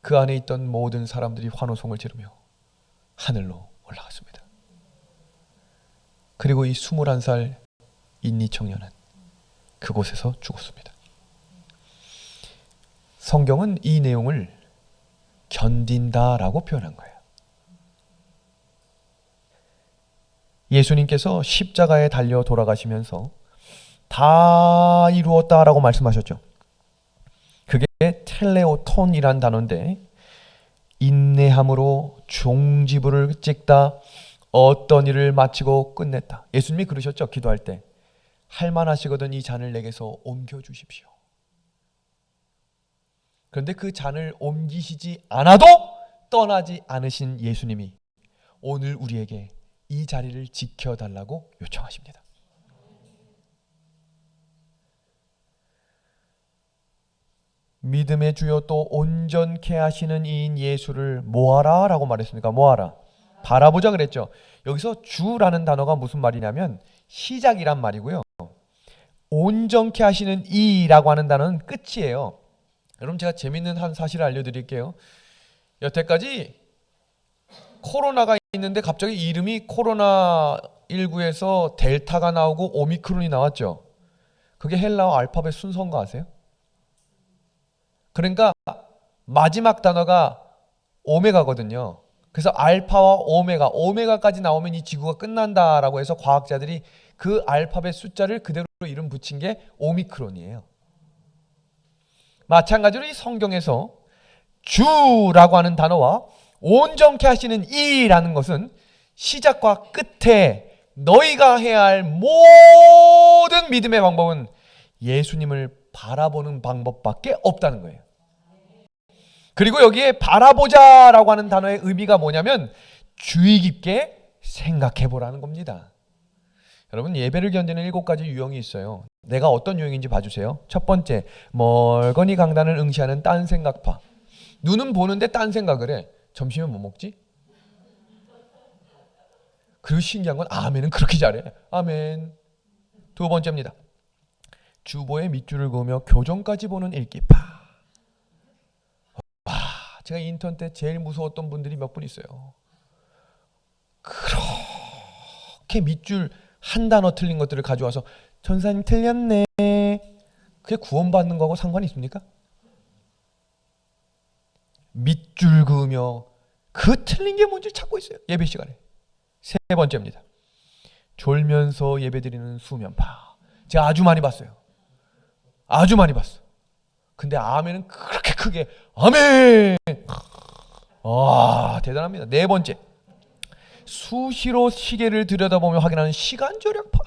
그 안에 있던 모든 사람들이 환호성을 지르며 하늘로 올라갔습니다. 그리고 이 21살 인니 청년은 그곳에서 죽었습니다. 성경은 이 내용을 견딘다라고 표현한 거예요. 예수님께서 십자가에 달려 돌아가시면서 다 이루었다라고 말씀하셨죠. 그게 텔레오톤이란 단어인데 인내함으로 종지부를 찍다 어떤 일을 마치고 끝냈다. 예수님이 그러셨죠. 기도할 때 할만하시거든 이 잔을 내게서 옮겨주십시오. 그런데 그 잔을 옮기시지 않아도 떠나지 않으신 예수님이 오늘 우리에게 이 자리를 지켜달라고 요청하십니다. 믿음의 주요 또 온전케 하시는 이인 예수를 모아라 라고 말했습니까? 모아라. 바라보자 그랬죠. 여기서 주라는 단어가 무슨 말이냐면 시작이란 말이고요. 온전케 하시는 이라고 하는 단어는 끝이에요. 여러분 제가 재밌는 한 사실을 알려드릴게요. 여태까지 코로나가 있는데 갑자기 이름이 코로나19에서 델타가 나오고 오미크론이 나왔죠. 그게 헬라어 알파벳 순서인 거 아세요? 그러니까 마지막 단어가 오메가거든요. 그래서 알파와 오메가까지 나오면 이 지구가 끝난다라고 해서 과학자들이 그 알파벳 숫자를 그대로 이름 붙인 게 오미크론이에요. 마찬가지로 이 성경에서 주라고 하는 단어와 온전케 하시는 이라는 것은 시작과 끝에 너희가 해야 할 모든 믿음의 방법은 예수님을 바라보는 방법밖에 없다는 거예요. 그리고 여기에 바라보자라고 하는 단어의 의미가 뭐냐면 주의 깊게 생각해 보라는 겁니다. 여러분 예배를 견디는 7가지 유형이 있어요. 내가 어떤 유형인지 봐주세요. 첫 번째, 멀거니 강단을 응시하는 딴 생각파. 눈은 보는데 딴 생각을 해. 점심에 뭐 먹지? 그리고 신기한 건 아멘은 그렇게 잘해. 아멘. 두 번째입니다. 주보에 밑줄을 그으며 교정까지 보는 읽기파. 와, 제가 인턴 때 제일 무서웠던 분들이 몇 분 있어요. 그렇게 밑줄 한 단어 틀린 것들을 가져와서 전사님 틀렸네. 그게 구원받는 거하고 상관이 있습니까? 밑줄 그으며 그 틀린 게 뭔지 찾고 있어요. 예배 시간에. 세 번째입니다. 졸면서 예배드리는 수면파. 제가 아주 많이 봤어요. 아주 많이 봤어. 근데 아멘은 그렇게 크게 아멘. 와, 대단합니다. 네 번째. 수시로 시계를 들여다보며 확인하는 시간 절약파.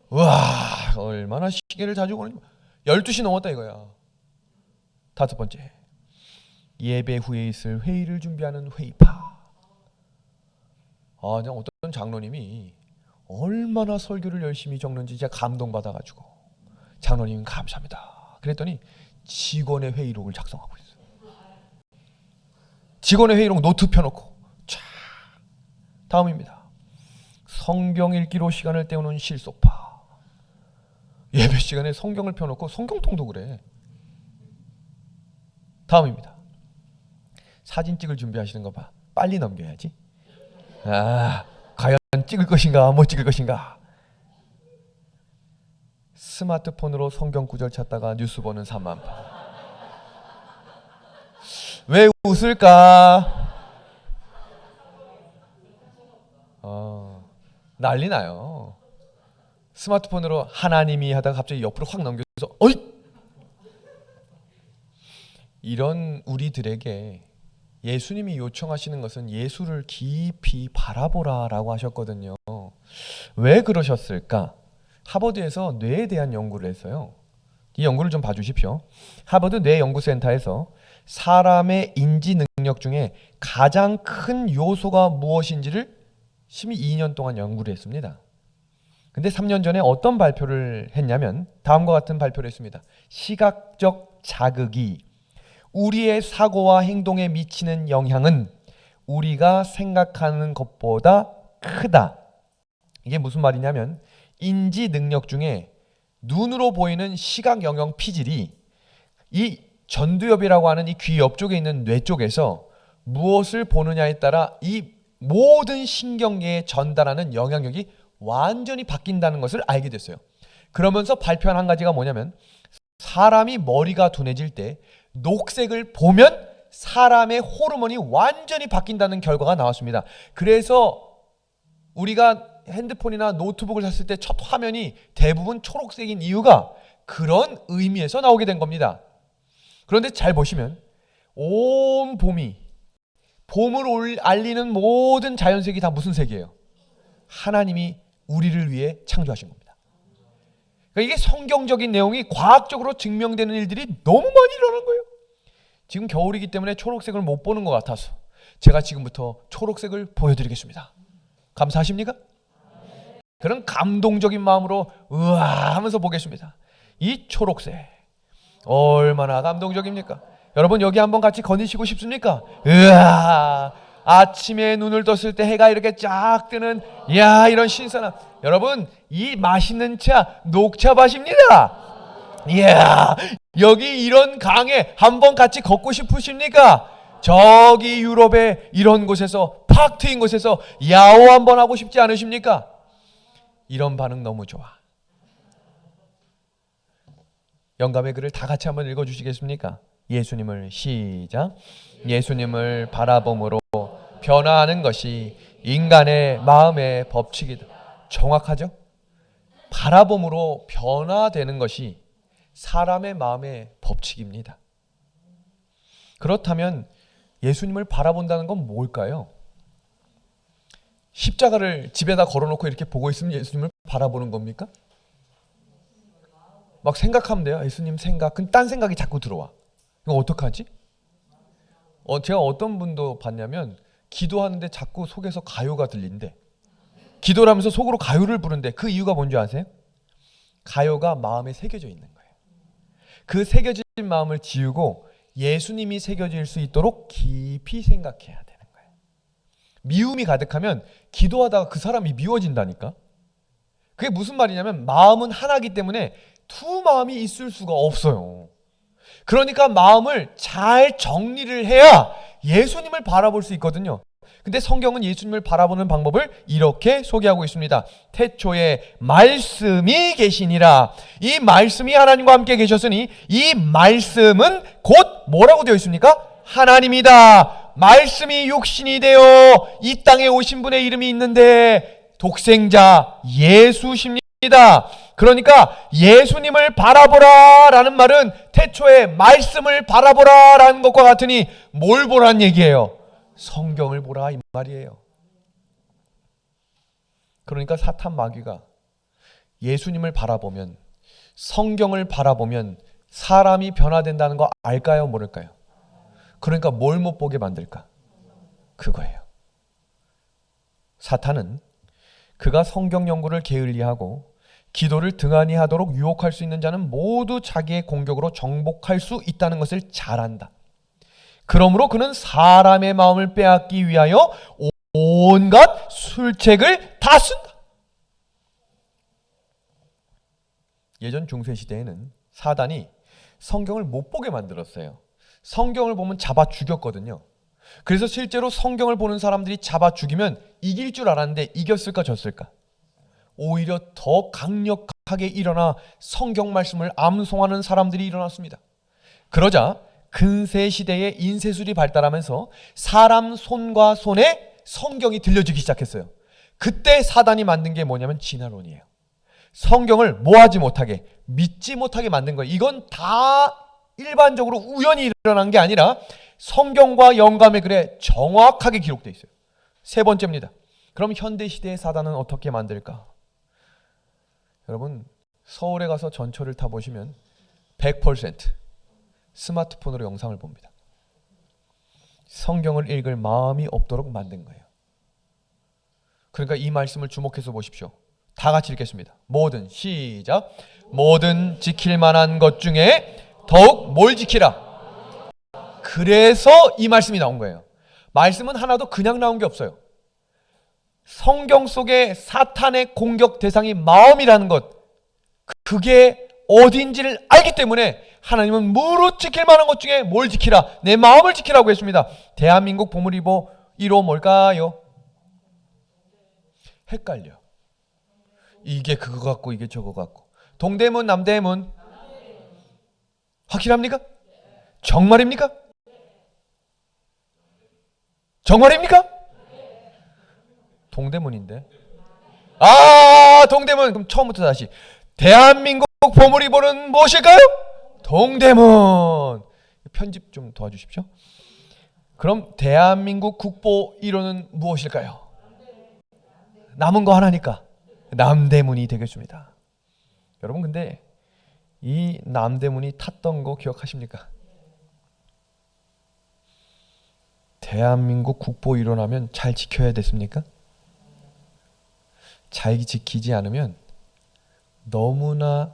와, 얼마나 시계를 자주 보는지. 12시 넘었다 이거야. 다섯 번째. 예배 후에 있을 회의를 준비하는 회의파. 그냥 어떤 장로님이 얼마나 설교를 열심히 적는지 제가 감동받아가지고 장로님 감사합니다. 그랬더니 직원의 회의록을 작성하고 있어요. 직원의 회의록 노트 펴놓고 쫙. 다음입니다. 성경 읽기로 시간을 때우는 실속파. 예배 시간에 성경을 펴놓고 성경 통독을 해. 다음입니다. 사진 찍을 준비하시는 거 봐. 빨리 넘겨야지. 과연 찍을 것인가 못 찍을 것인가. 스마트폰으로 성경 구절 찾다가 뉴스 보는 3만 8. 왜 웃을까? 난리 나요. 스마트폰으로 하나님이 하다가 갑자기 옆으로 확 넘겨서 어이! 이런 우리들에게 예수님이 요청하시는 것은 예수를 깊이 바라보라라고 하셨거든요. 왜 그러셨을까? 하버드에서 뇌에 대한 연구를 했어요. 이 연구를 좀 봐주십시오. 하버드 뇌연구센터에서 사람의 인지 능력 중에 가장 큰 요소가 무엇인지를 12년 동안 연구를 했습니다. 근데 3년 전에 어떤 발표를 했냐면 다음과 같은 발표를 했습니다. 시각적 자극이 우리의 사고와 행동에 미치는 영향은 우리가 생각하는 것보다 크다. 이게 무슨 말이냐면 인지 능력 중에 눈으로 보이는 시각 영역 피질이 이 전두엽이라고 하는 이 귀 옆쪽에 있는 뇌 쪽에서 무엇을 보느냐에 따라 이 모든 신경계에 전달하는 영향력이 완전히 바뀐다는 것을 알게 됐어요. 그러면서 발표한 한 가지가 뭐냐면 사람이 머리가 둔해질 때 녹색을 보면 사람의 호르몬이 완전히 바뀐다는 결과가 나왔습니다. 그래서 우리가 핸드폰이나 노트북을 샀을 때 첫 화면이 대부분 초록색인 이유가 그런 의미에서 나오게 된 겁니다. 그런데 잘 보시면 온 봄을 알리는 모든 자연색이 다 무슨 색이에요? 하나님이 우리를 위해 창조하신 겁니다. 그러니까 이게 성경적인 내용이 과학적으로 증명되는 일들이 너무 많이 일어난 거예요. 지금 겨울이기 때문에 초록색을 못 보는 것 같아서 제가 지금부터 초록색을 보여드리겠습니다. 감사하십니까? 그런 감동적인 마음으로 우와 하면서 보겠습니다. 이 초록색 얼마나 감동적입니까? 여러분 여기 한번 같이 거니시고 싶습니까? 우와 아침에 눈을 떴을 때 해가 이렇게 쫙 뜨는 이야 이런 신선함. 여러분 이 맛있는 차 녹차밭입니다. 이야 여기 이런 강에 한번 같이 걷고 싶으십니까? 저기 유럽의 이런 곳에서 팍 트인 곳에서 야호 한번 하고 싶지 않으십니까? 이런 반응 너무 좋아. 영감의 글을 다 같이 한번 읽어주시겠습니까? 예수님을 시작. 예수님을 바라봄으로 변화하는 것이 인간의 마음의 법칙이다. 정확하죠? 바라봄으로 변화되는 것이 사람의 마음의 법칙입니다. 그렇다면 예수님을 바라본다는 건 뭘까요? 십자가를 집에다 걸어놓고 이렇게 보고 있으면 예수님을 바라보는 겁니까? 막 생각하면 돼요. 예수님 생각. 근데 딴 생각이 자꾸 들어와. 이거 어떡하지? 제가 어떤 분도 봤냐면 기도하는데 자꾸 속에서 가요가 들린대. 기도를 하면서 속으로 가요를 부른대. 그 이유가 뭔지 아세요? 가요가 마음에 새겨져 있는 거예요. 그 새겨진 마음을 지우고 예수님이 새겨질 수 있도록 깊이 생각해야 되는 거예요. 미움이 가득하면 기도하다가 그 사람이 미워진다니까. 그게 무슨 말이냐면 마음은 하나이기 때문에 두 마음이 있을 수가 없어요. 그러니까 마음을 잘 정리를 해야 예수님을 바라볼 수 있거든요. 근데 성경은 예수님을 바라보는 방법을 이렇게 소개하고 있습니다. 태초에 말씀이 계시니라. 이 말씀이 하나님과 함께 계셨으니 이 말씀은 곧 뭐라고 되어 있습니까? 하나님이다. 말씀이 육신이 되어 이 땅에 오신 분의 이름이 있는데 독생자 예수십니다. 그러니까 예수님을 바라보라 라는 말은 태초에 말씀을 바라보라 라는 것과 같으니 뭘 보라는 얘기예요? 성경을 보라 이 말이에요. 그러니까 사탄 마귀가 예수님을 바라보면 성경을 바라보면 사람이 변화된다는 거 알까요? 모를까요? 그러니까 뭘 못 보게 만들까? 그거예요. 사탄은 그가 성경 연구를 게을리하고 기도를 등한히 하도록 유혹할 수 있는 자는 모두 자기의 공격으로 정복할 수 있다는 것을 잘 안다. 그러므로 그는 사람의 마음을 빼앗기 위하여 온갖 술책을 다 쓴다. 예전 중세시대에는 사단이 성경을 못 보게 만들었어요. 성경을 보면 잡아 죽였거든요. 그래서 실제로 성경을 보는 사람들이 잡아 죽이면 이길 줄 알았는데 이겼을까 졌을까? 오히려 더 강력하게 일어나 성경 말씀을 암송하는 사람들이 일어났습니다. 그러자 근세 시대의 인쇄술이 발달하면서 사람 손과 손에 성경이 들려지기 시작했어요. 그때 사단이 만든 게 뭐냐면 진화론이에요. 성경을 뭐하지 못하게, 믿지 못하게 만든 거예요. 이건 다 일반적으로 우연히 일어난 게 아니라 성경과 영감의 글에 정확하게 기록되어 있어요. 세 번째입니다. 그럼 현대시대의 사단은 어떻게 만들까? 여러분, 서울에 가서 전철을 타보시면 100% 스마트폰으로 영상을 봅니다. 성경을 읽을 마음이 없도록 만든 거예요. 그러니까 이 말씀을 주목해서 보십시오. 다 같이 읽겠습니다. 모든, 시작. 모든 지킬 만한 것 중에 더욱 뭘 지키라. 그래서 이 말씀이 나온 거예요. 말씀은 하나도 그냥 나온 게 없어요. 성경 속에 사탄의 공격 대상이 마음이라는 것, 그게 어딘지를 알기 때문에 하나님은 무릇 지킬 만한 것 중에 뭘 지키라, 내 마음을 지키라고 했습니다. 대한민국 보물 1호 뭘까요? 헷갈려. 이게 그거 같고 이게 저거 같고. 동대문, 남대문? 확실합니까? 정말입니까? 정말입니까? 동대문인데. 동대문. 그럼 처음부터 다시. 대한민국 보물 2호는 무엇일까요? 동대문. 편집 좀 도와주십시오. 그럼 대한민국 국보 1호는 무엇일까요? 남은 거 하나니까 남대문이 되겠습니다. 여러분, 근데 이 남대문이 탔던 거 기억하십니까? 대한민국 국보 1호 나면 잘 지켜야 됐습니까? 잘 지키지 않으면 너무나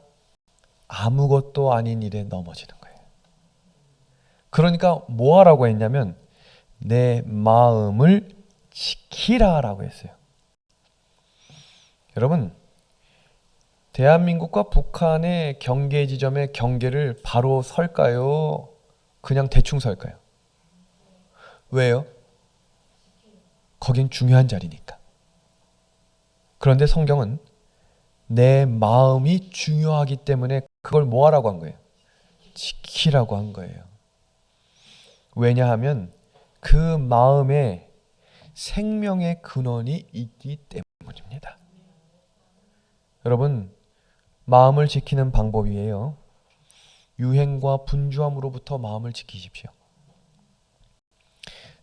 아무것도 아닌 일에 넘어지는 거예요. 그러니까 뭐 하라고 했냐면 내 마음을 지키라라고 했어요. 여러분, 대한민국과 북한의 경계 지점의 경계를 바로 설까요? 그냥 대충 설까요? 왜요? 거긴 중요한 자리니까. 그런데 성경은 내 마음이 중요하기 때문에 그걸 뭐 하라고 한 거예요? 지키라고 한 거예요. 왜냐하면 그 마음에 생명의 근원이 있기 때문입니다. 여러분, 마음을 지키는 방법이에요. 유행과 분주함으로부터 마음을 지키십시오.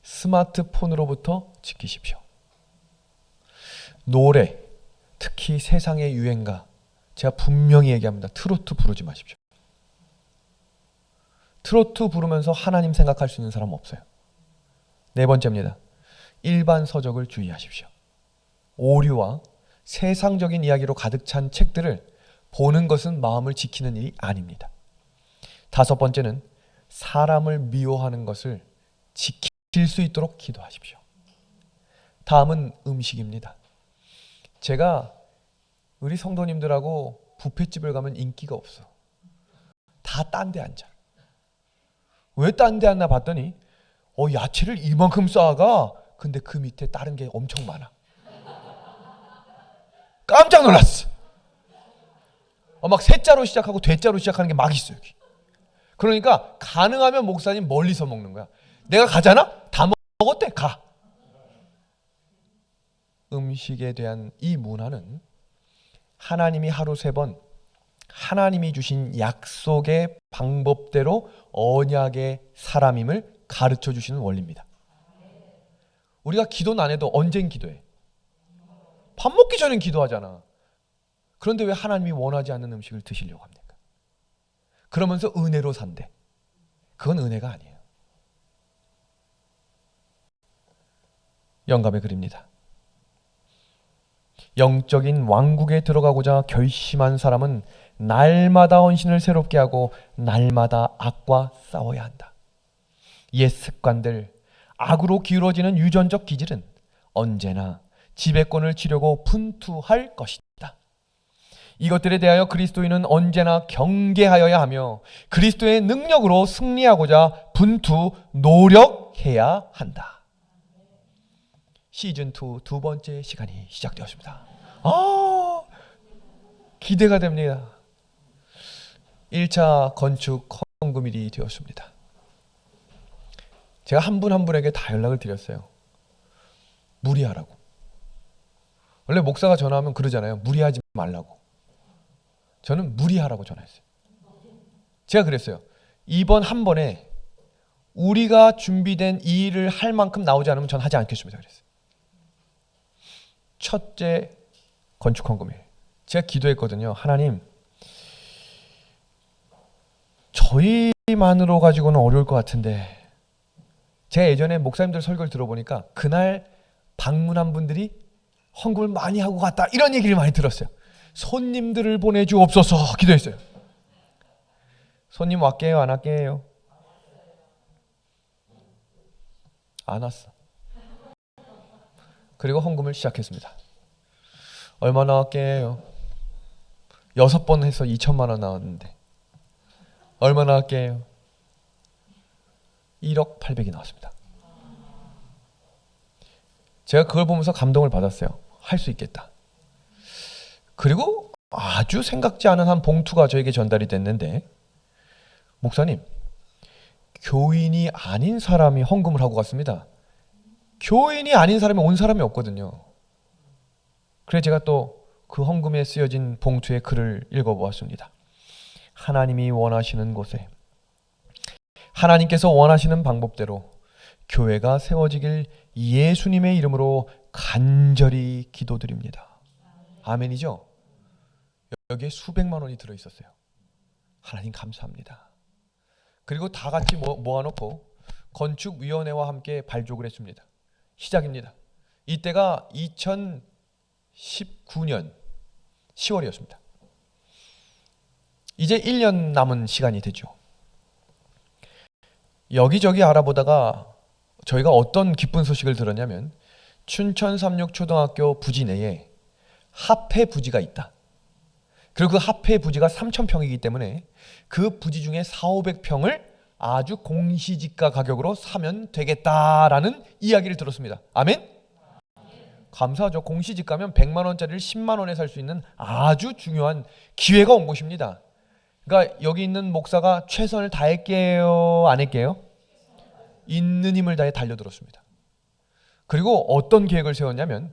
스마트폰으로부터 지키십시오. 노래, 특히 세상의 유행가, 제가 분명히 얘기합니다. 트로트 부르지 마십시오. 트로트 부르면서 하나님 생각할 수 있는 사람 없어요. 네 번째입니다. 일반 서적을 주의하십시오. 오류와 세상적인 이야기로 가득 찬 책들을 보는 것은 마음을 지키는 일이 아닙니다. 다섯 번째는 사람을 미워하는 것을 지킬 수 있도록 기도하십시오. 다음은 음식입니다. 제가 우리 성도님들하고 뷔페집을 가면 인기가 없어. 다 딴 데 앉아. 왜 딴 데 앉나 봤더니 야채를 이만큼 쌓아가. 근데 그 밑에 다른 게 엄청 많아. 깜짝 놀랐어. 막 세자로 시작하고 대자로 시작하는 게 막 있어 여기. 그러니까 가능하면 목사님 멀리서 먹는 거야. 내가 가잖아? 다 먹었대. 가. 음식에 대한 이 문화는 하나님이 하루 3번 하나님이 주신 약속의 방법대로 언약의 사람임을 가르쳐 주시는 원리입니다. 우리가 기도는 안 해도 언젠 기도해. 밥 먹기 전엔 기도하잖아. 그런데 왜 하나님이 원하지 않는 음식을 드시려고 합니까? 그러면서 은혜로 산대. 그건 은혜가 아니에요. 영감의 글입니다. 영적인 왕국에 들어가고자 결심한 사람은 날마다 헌신을 새롭게 하고 날마다 악과 싸워야 한다. 옛 습관들, 악으로 기울어지는 유전적 기질은 언제나 지배권을 치려고 분투할 것이다. 이것들에 대하여 그리스도인은 언제나 경계하여야 하며 그리스도의 능력으로 승리하고자 분투, 노력해야 한다. 시즌2 두 번째 시간이 시작되었습니다. 기대가 됩니다. 1차 건축 헌금일이 되었습니다. 제가 한 분 한 분에게 다 연락을 드렸어요. 무리하라고. 원래 목사가 전화하면 그러잖아요. 무리하지 말라고. 저는 무리하라고 전화했어요. 제가 그랬어요. 이번 한 번에 우리가 준비된 이 일을 할 만큼 나오지 않으면 전 하지 않겠습니다. 그랬어요. 첫째 건축 헌금일. 제가 기도했거든요. 하나님, 저희만으로 가지고는 어려울 것 같은데, 제가 예전에 목사님들 설교를 들어보니까 그날 방문한 분들이 헌금을 많이 하고 갔다 이런 얘기를 많이 들었어요. 손님들을 보내주옵소서 기도했어요. 손님 왔게요? 안 왔게요? 안 왔어. 그리고 헌금을 시작했습니다. 얼마 나왔게요? 6번 해서 2천만 원 나왔는데 얼마 나왔게요? 1억 800이 나왔습니다. 제가 그걸 보면서 감동을 받았어요. 할 수 있겠다. 그리고 아주 생각지 않은 한 봉투가 저에게 전달이 됐는데, 목사님, 교인이 아닌 사람이 헌금을 하고 갔습니다. 교인이 아닌 사람이 온 사람이 없거든요. 그래서 제가 또 그 헌금에 쓰여진 봉투의 글을 읽어보았습니다. 하나님이 원하시는 곳에, 하나님께서 원하시는 방법대로 교회가 세워지길 예수님의 이름으로 간절히 기도드립니다. 아멘이죠? 여기에 수백만 원이 들어있었어요. 하나님 감사합니다. 그리고 다 같이 모아놓고 건축위원회와 함께 발족을 했습니다. 시작입니다. 이때가 2019년 10월이었습니다. 이제 1년 남은 시간이 되죠. 여기저기 알아보다가 저희가 어떤 기쁜 소식을 들었냐면 춘천 삼육초등학교 부지 내에 합해 부지가 있다. 그리고 그 합해 부지가 3,000평이기 때문에 그 부지 중에 400~500평을 아주 공시지가 가격으로 사면 되겠다라는 이야기를 들었습니다. 아멘? 감사하죠. 공시지가면 100만 원짜리를 10만 원에 살 수 있는 아주 중요한 기회가 온 것입니다. 그러니까 여기 있는 목사가 최선을 다했게요? 안 했게요? 있는 힘을 다해 달려들었습니다. 그리고 어떤 계획을 세웠냐면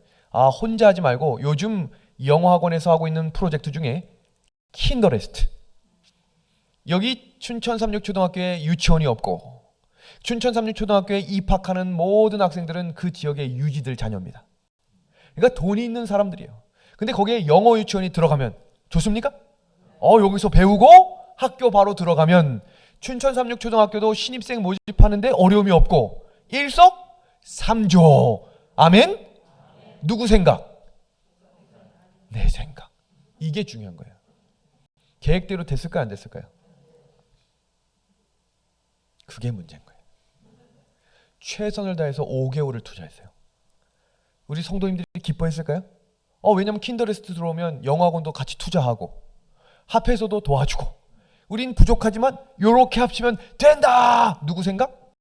혼자 하지 말고 요즘 영어학원에서 하고 있는 프로젝트 중에 킨더레스트. 여기 춘천 삼육초등학교에 유치원이 없고 춘천 삼육초등학교에 입학하는 모든 학생들은 그 지역의 유지들 자녀입니다. 그러니까 돈이 있는 사람들이에요. 근데 거기에 영어 유치원이 들어가면 좋습니까? 여기서 배우고 학교 바로 들어가면 춘천 삼육초등학교도 신입생 모집하는데 어려움이 없고 일석삼조. 아멘? 누구 생각? 내 생각. 이게 중요한 거예요. 계획대로 됐을까요? 안 됐을까요? 그게 문제인 거예요. 최선을 다해서 5개월을 투자했어요. 우리 성도님들이 기뻐했을까요? 왜냐면 킨더레스트 들어오면 영어학원도 같이 투자하고 합해서도 도와주고 우린 부족하지만 요렇게 합치면 된다. 누구 생각?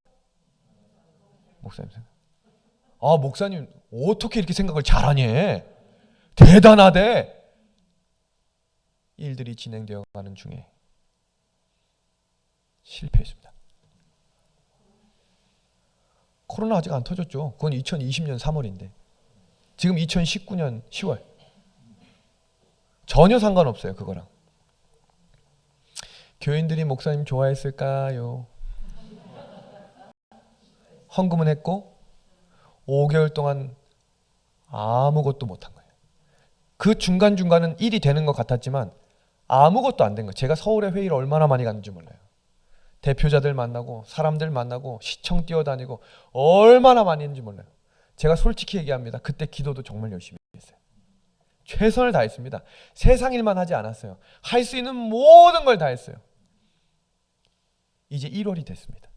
목사님 생각. 목사님 어떻게 이렇게 생각을 잘하니? 대단하대. 일들이 진행되어 가는 중에 실패했습니다. 코로나 아직 안 터졌죠. 그건 2020년 3월인데 지금 2019년 10월. 전혀 상관없어요. 그거랑. 교인들이 목사님 좋아했을까요? 헌금은 했고 5개월 동안 아무것도 못한 거예요. 그 중간중간은 일이 되는 것 같았지만 아무것도 안 된 거예요. 제가 서울에 회의를 얼마나 많이 갔는지 몰라요. 대표자들 만나고 사람들 만나고 시청 뛰어다니고 얼마나 많이 했는지 몰라요. 제가 솔직히 얘기합니다. 그때 기도도 정말 열심히 했어요. 최선을 다했습니다. 세상 일만 하지 않았어요. 할 수 있는 모든 걸 다 했어요. 이제 1월이 됐습니다.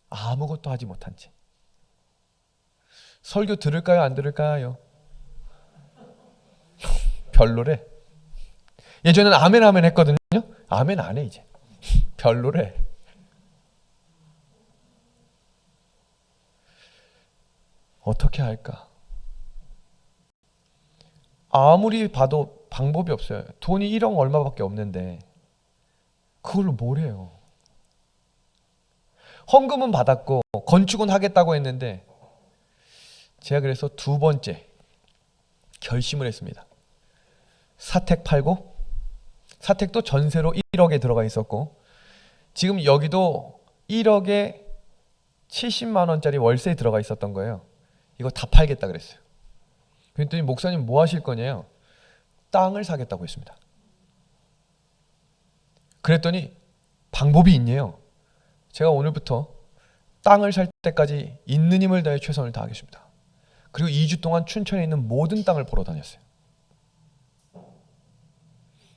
아무것도 하지 못한 채. 설교 들을까요? 안 들을까요? 별로래. 예전에는 아멘 아멘 했거든요. 아멘 안 해 이제. 별로래. 어떻게 할까? 아무리 봐도 방법이 없어요. 돈이 1억 얼마밖에 없는데 그걸로 뭘 해요? 헌금은 받았고 건축은 하겠다고 했는데 제가 그래서 두 번째 결심을 했습니다. 사택 팔고, 사택도 전세로 1억에 들어가 있었고 지금 여기도 1억에 70만 원짜리 월세에 들어가 있었던 거예요. 이거 다 팔겠다 그랬어요. 그랬더니 목사님 뭐 하실 거냐요? 땅을 사겠다고 했습니다. 그랬더니 방법이 있네요. 제가 오늘부터 땅을 살 때까지 있는 힘을 다해 최선을 다하겠습니다. 그리고 2주 동안 춘천에 있는 모든 땅을 보러 다녔어요.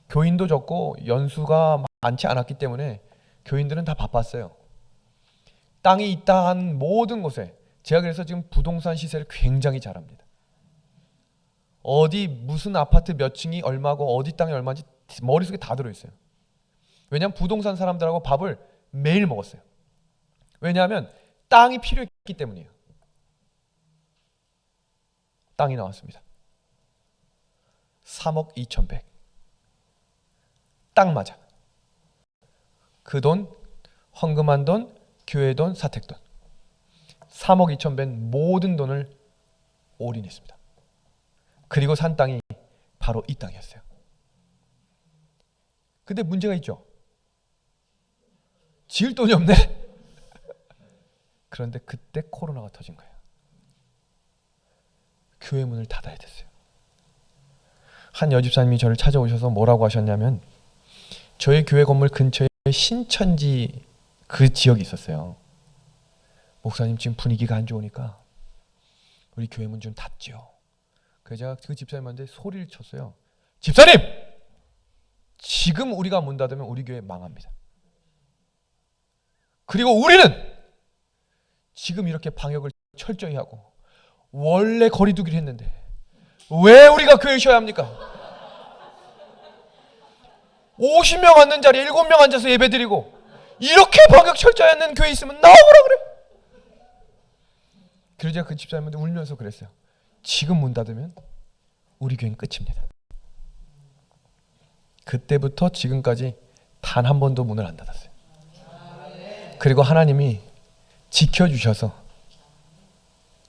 교인도 적고 연수가 많지 않았기 때문에 교인들은 다 바빴어요. 땅이 있다 한 모든 곳에 제가 그래서 지금 부동산 시세를 굉장히 잘합니다. 어디 무슨 아파트 몇 층이 얼마고 어디 땅이 얼마인지 머릿속에 다 들어있어요. 왜냐하면 부동산 사람들하고 밥을 매일 먹었어요. 왜냐하면 땅이 필요했기 때문이에요. 땅이 나왔습니다. 3억 2,100. 딱 맞아. 그 돈, 헌금한 돈, 교회 돈, 사택 돈. 3억 2,100 모든 돈을 올인했습니다. 그리고 산 땅이 바로 이 땅이었어요. 근데 문제가 있죠. 지을 돈이 없네. 그런데 그때 코로나가 터진 거예요. 교회 문을 닫아야 됐어요. 한 여집사님이 저를 찾아오셔서 뭐라고 하셨냐면 저희 교회 건물 근처에 신천지 그 지역이 있었어요. 목사님 지금 분위기가 안 좋으니까 우리 교회 문 좀 닫죠. 그래서 제가 그 집사님한테 소리를 쳤어요. 집사님! 지금 우리가 문 닫으면 우리 교회 망합니다. 그리고 우리는 지금 이렇게 방역을 철저히 하고 원래 거리 두기를 했는데 왜 우리가 교회에 쉬어야 합니까? 50명 앉는 자리에 7명 앉아서 예배드리고 이렇게 방역 철저히 하는 교회 있으면 나오라 그래. 그래서 제가 그 집사님한테 울면서 그랬어요. 지금 문 닫으면 우리 교회는 끝입니다. 그때부터 지금까지 단 한 번도 문을 안 닫았어요. 그리고 하나님이 지켜주셔서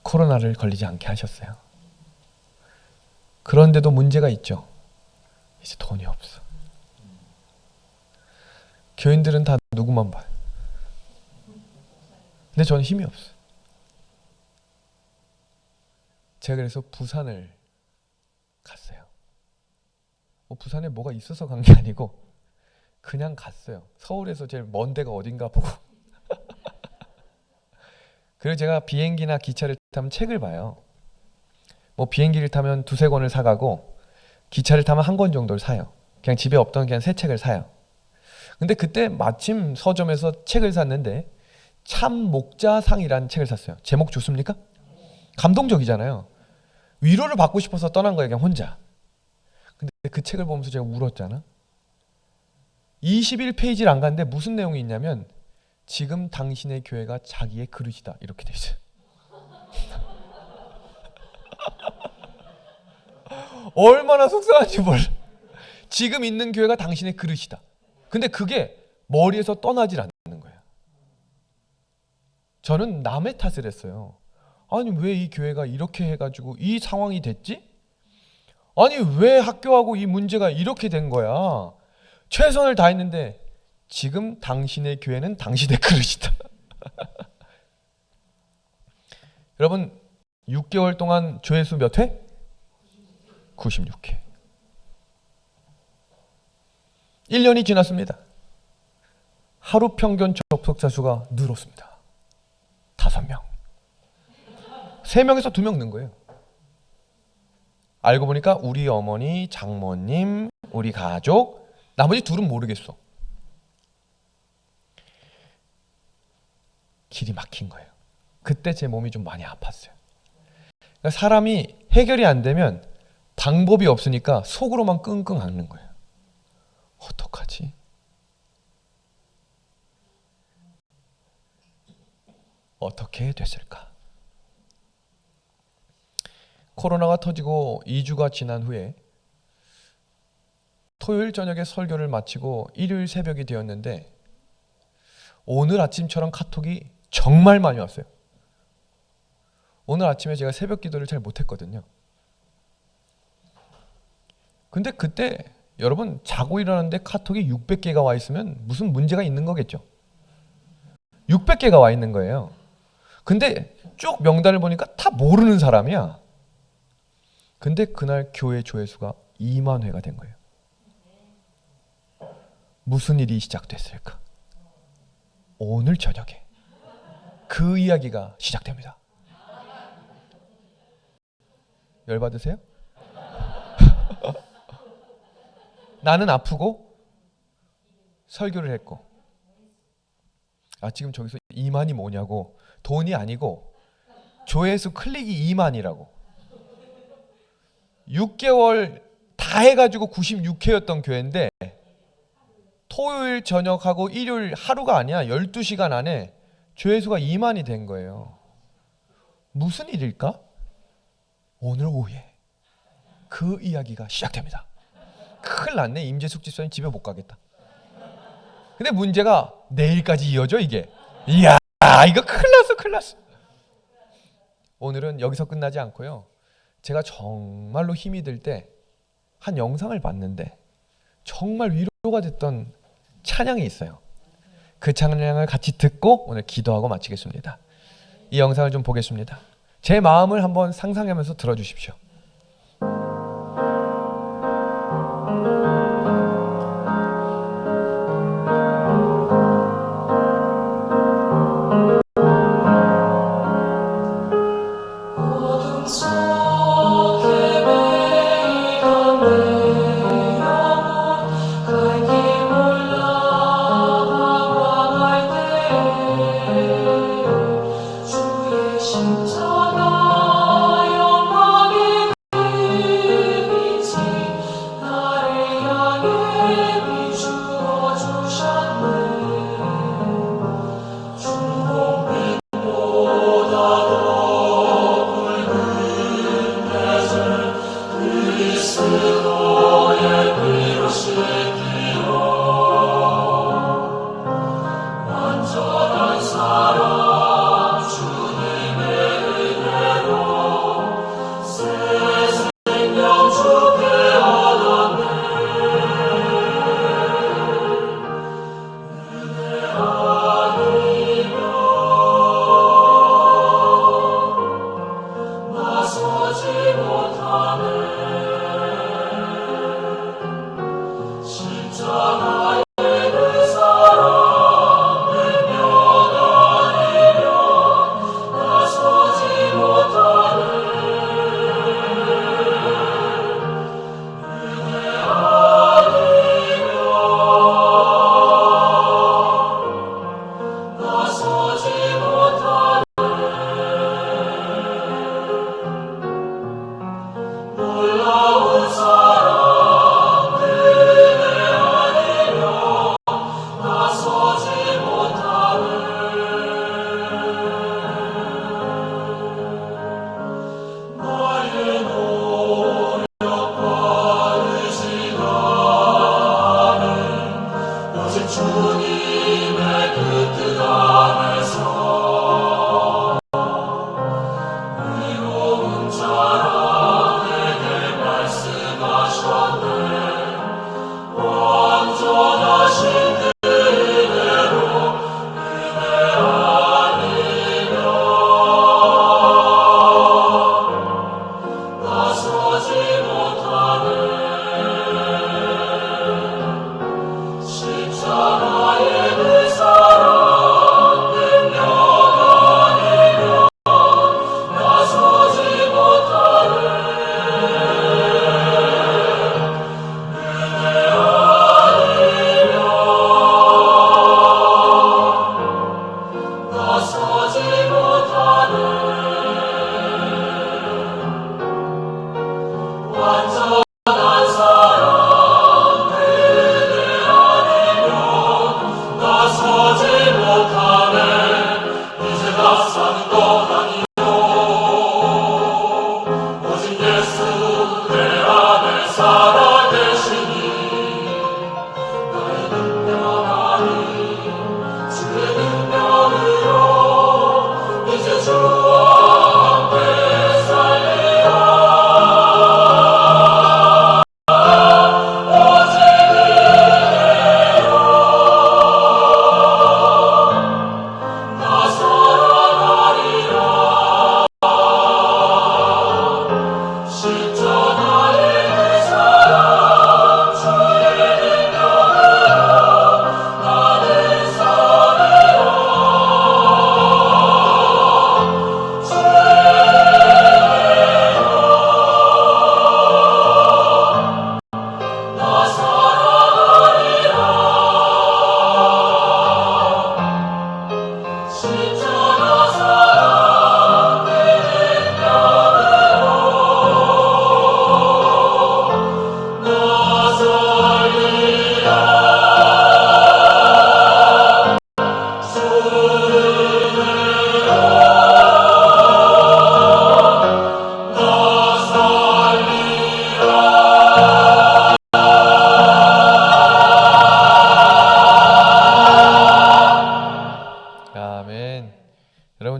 코로나를 걸리지 않게 하셨어요. 그런데도 문제가 있죠. 이제 돈이 없어. 교인들은 다 누구만 봐요. 근데 저는 힘이 없어요. 제가 그래서 부산을 갔어요. 부산에 뭐가 있어서 간 게 아니고 그냥 갔어요. 서울에서 제일 먼 데가 어딘가 보고. 그리고 제가 비행기나 기차를 타면 책을 봐요. 뭐 비행기를 타면 2-3권을 사가고 기차를 타면 1권 정도를 사요. 그냥 집에 없던 그냥 새 책을 사요. 근데 그때 마침 서점에서 책을 샀는데 참 목자상이라는 책을 샀어요. 제목 좋습니까? 감동적이잖아요. 위로를 받고 싶어서 떠난 거예요. 그냥 혼자. 근데 그 책을 보면서 제가 울었잖아. 21페이지를 안 갔는데 무슨 내용이 있냐면 지금 당신의 교회가 자기의 그릇이다 이렇게 돼 있어요. 얼마나 속상한지 몰라. 지금 있는 교회가 당신의 그릇이다. 근데 그게 머리에서 떠나질 않는 거예요. 저는 남의 탓을 했어요. 아니 왜 이 교회가 이렇게 해가지고 이 상황이 됐지? 아니 왜 학교하고 이 문제가 이렇게 된 거야? 최선을 다했는데 지금 당신의 교회는 당신의 그릇이다. 여러분 6개월 동안 조회수 몇 회? 96회. 1년이 지났습니다. 하루 평균 접속자 수가 늘었습니다. 5명. 3명에서 2명 는 거예요. 알고 보니까 우리 어머니, 장모님, 우리 가족, 나머지 둘은 모르겠어. 길이 막힌 거예요. 그때 제 몸이 좀 많이 아팠어요. 그러니까 사람이 해결이 안 되면 방법이 없으니까 속으로만 끙끙 앓는 거예요. 어떡하지? 어떻게 됐을까? 코로나가 터지고 2주가 지난 후에 토요일 저녁에 설교를 마치고 일요일 새벽이 되었는데 오늘 아침처럼 카톡이 정말 많이 왔어요. 오늘 아침에 제가 새벽 기도를 잘 못했거든요. 근데 그때 여러분 자고 일어났는데 카톡이 600개가 와 있으면 무슨 문제가 있는 거겠죠. 600개가 와 있는 거예요. 근데 쭉 명단을 보니까 다 모르는 사람이야. 근데 그날 교회 조회수가 2만 회가 된 거예요. 무슨 일이 시작됐을까? 오늘 저녁에 그 이야기가 시작됩니다. 열받으세요? 나는 아프고 설교를 했고, 지금 저기서 2만이 뭐냐고. 돈이 아니고 조회수 클릭이 2만이라고. 6개월 다 해가지고 96회였던 교회인데 토요일 저녁하고 일요일 하루가 아니야 12시간 안에 조회수가 2만이 된 거예요. 무슨 일일까? 오늘 오후에 그 이야기가 시작됩니다. 큰일 났네. 임재숙 집사님 집에 못 가겠다. 근데 문제가 내일까지 이어져 이게. 이야, 이거 큰일 났어. 오늘은 여기서 끝나지 않고요. 제가 정말로 힘이 들 때 한 영상을 봤는데 정말 위로가 됐던 찬양이 있어요. 그 찬양을 같이 듣고 오늘 기도하고 마치겠습니다. 이 영상을 좀 보겠습니다. 제 마음을 한번 상상하면서 들어주십시오. 오직 예수 내 안에 살아계시니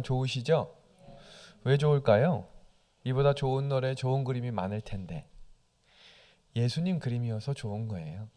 좋으시죠? 왜 좋을까요? 이보다 좋은 노래, 좋은 그림이 많을 텐데 예수님 그림이어서 좋은 거예요.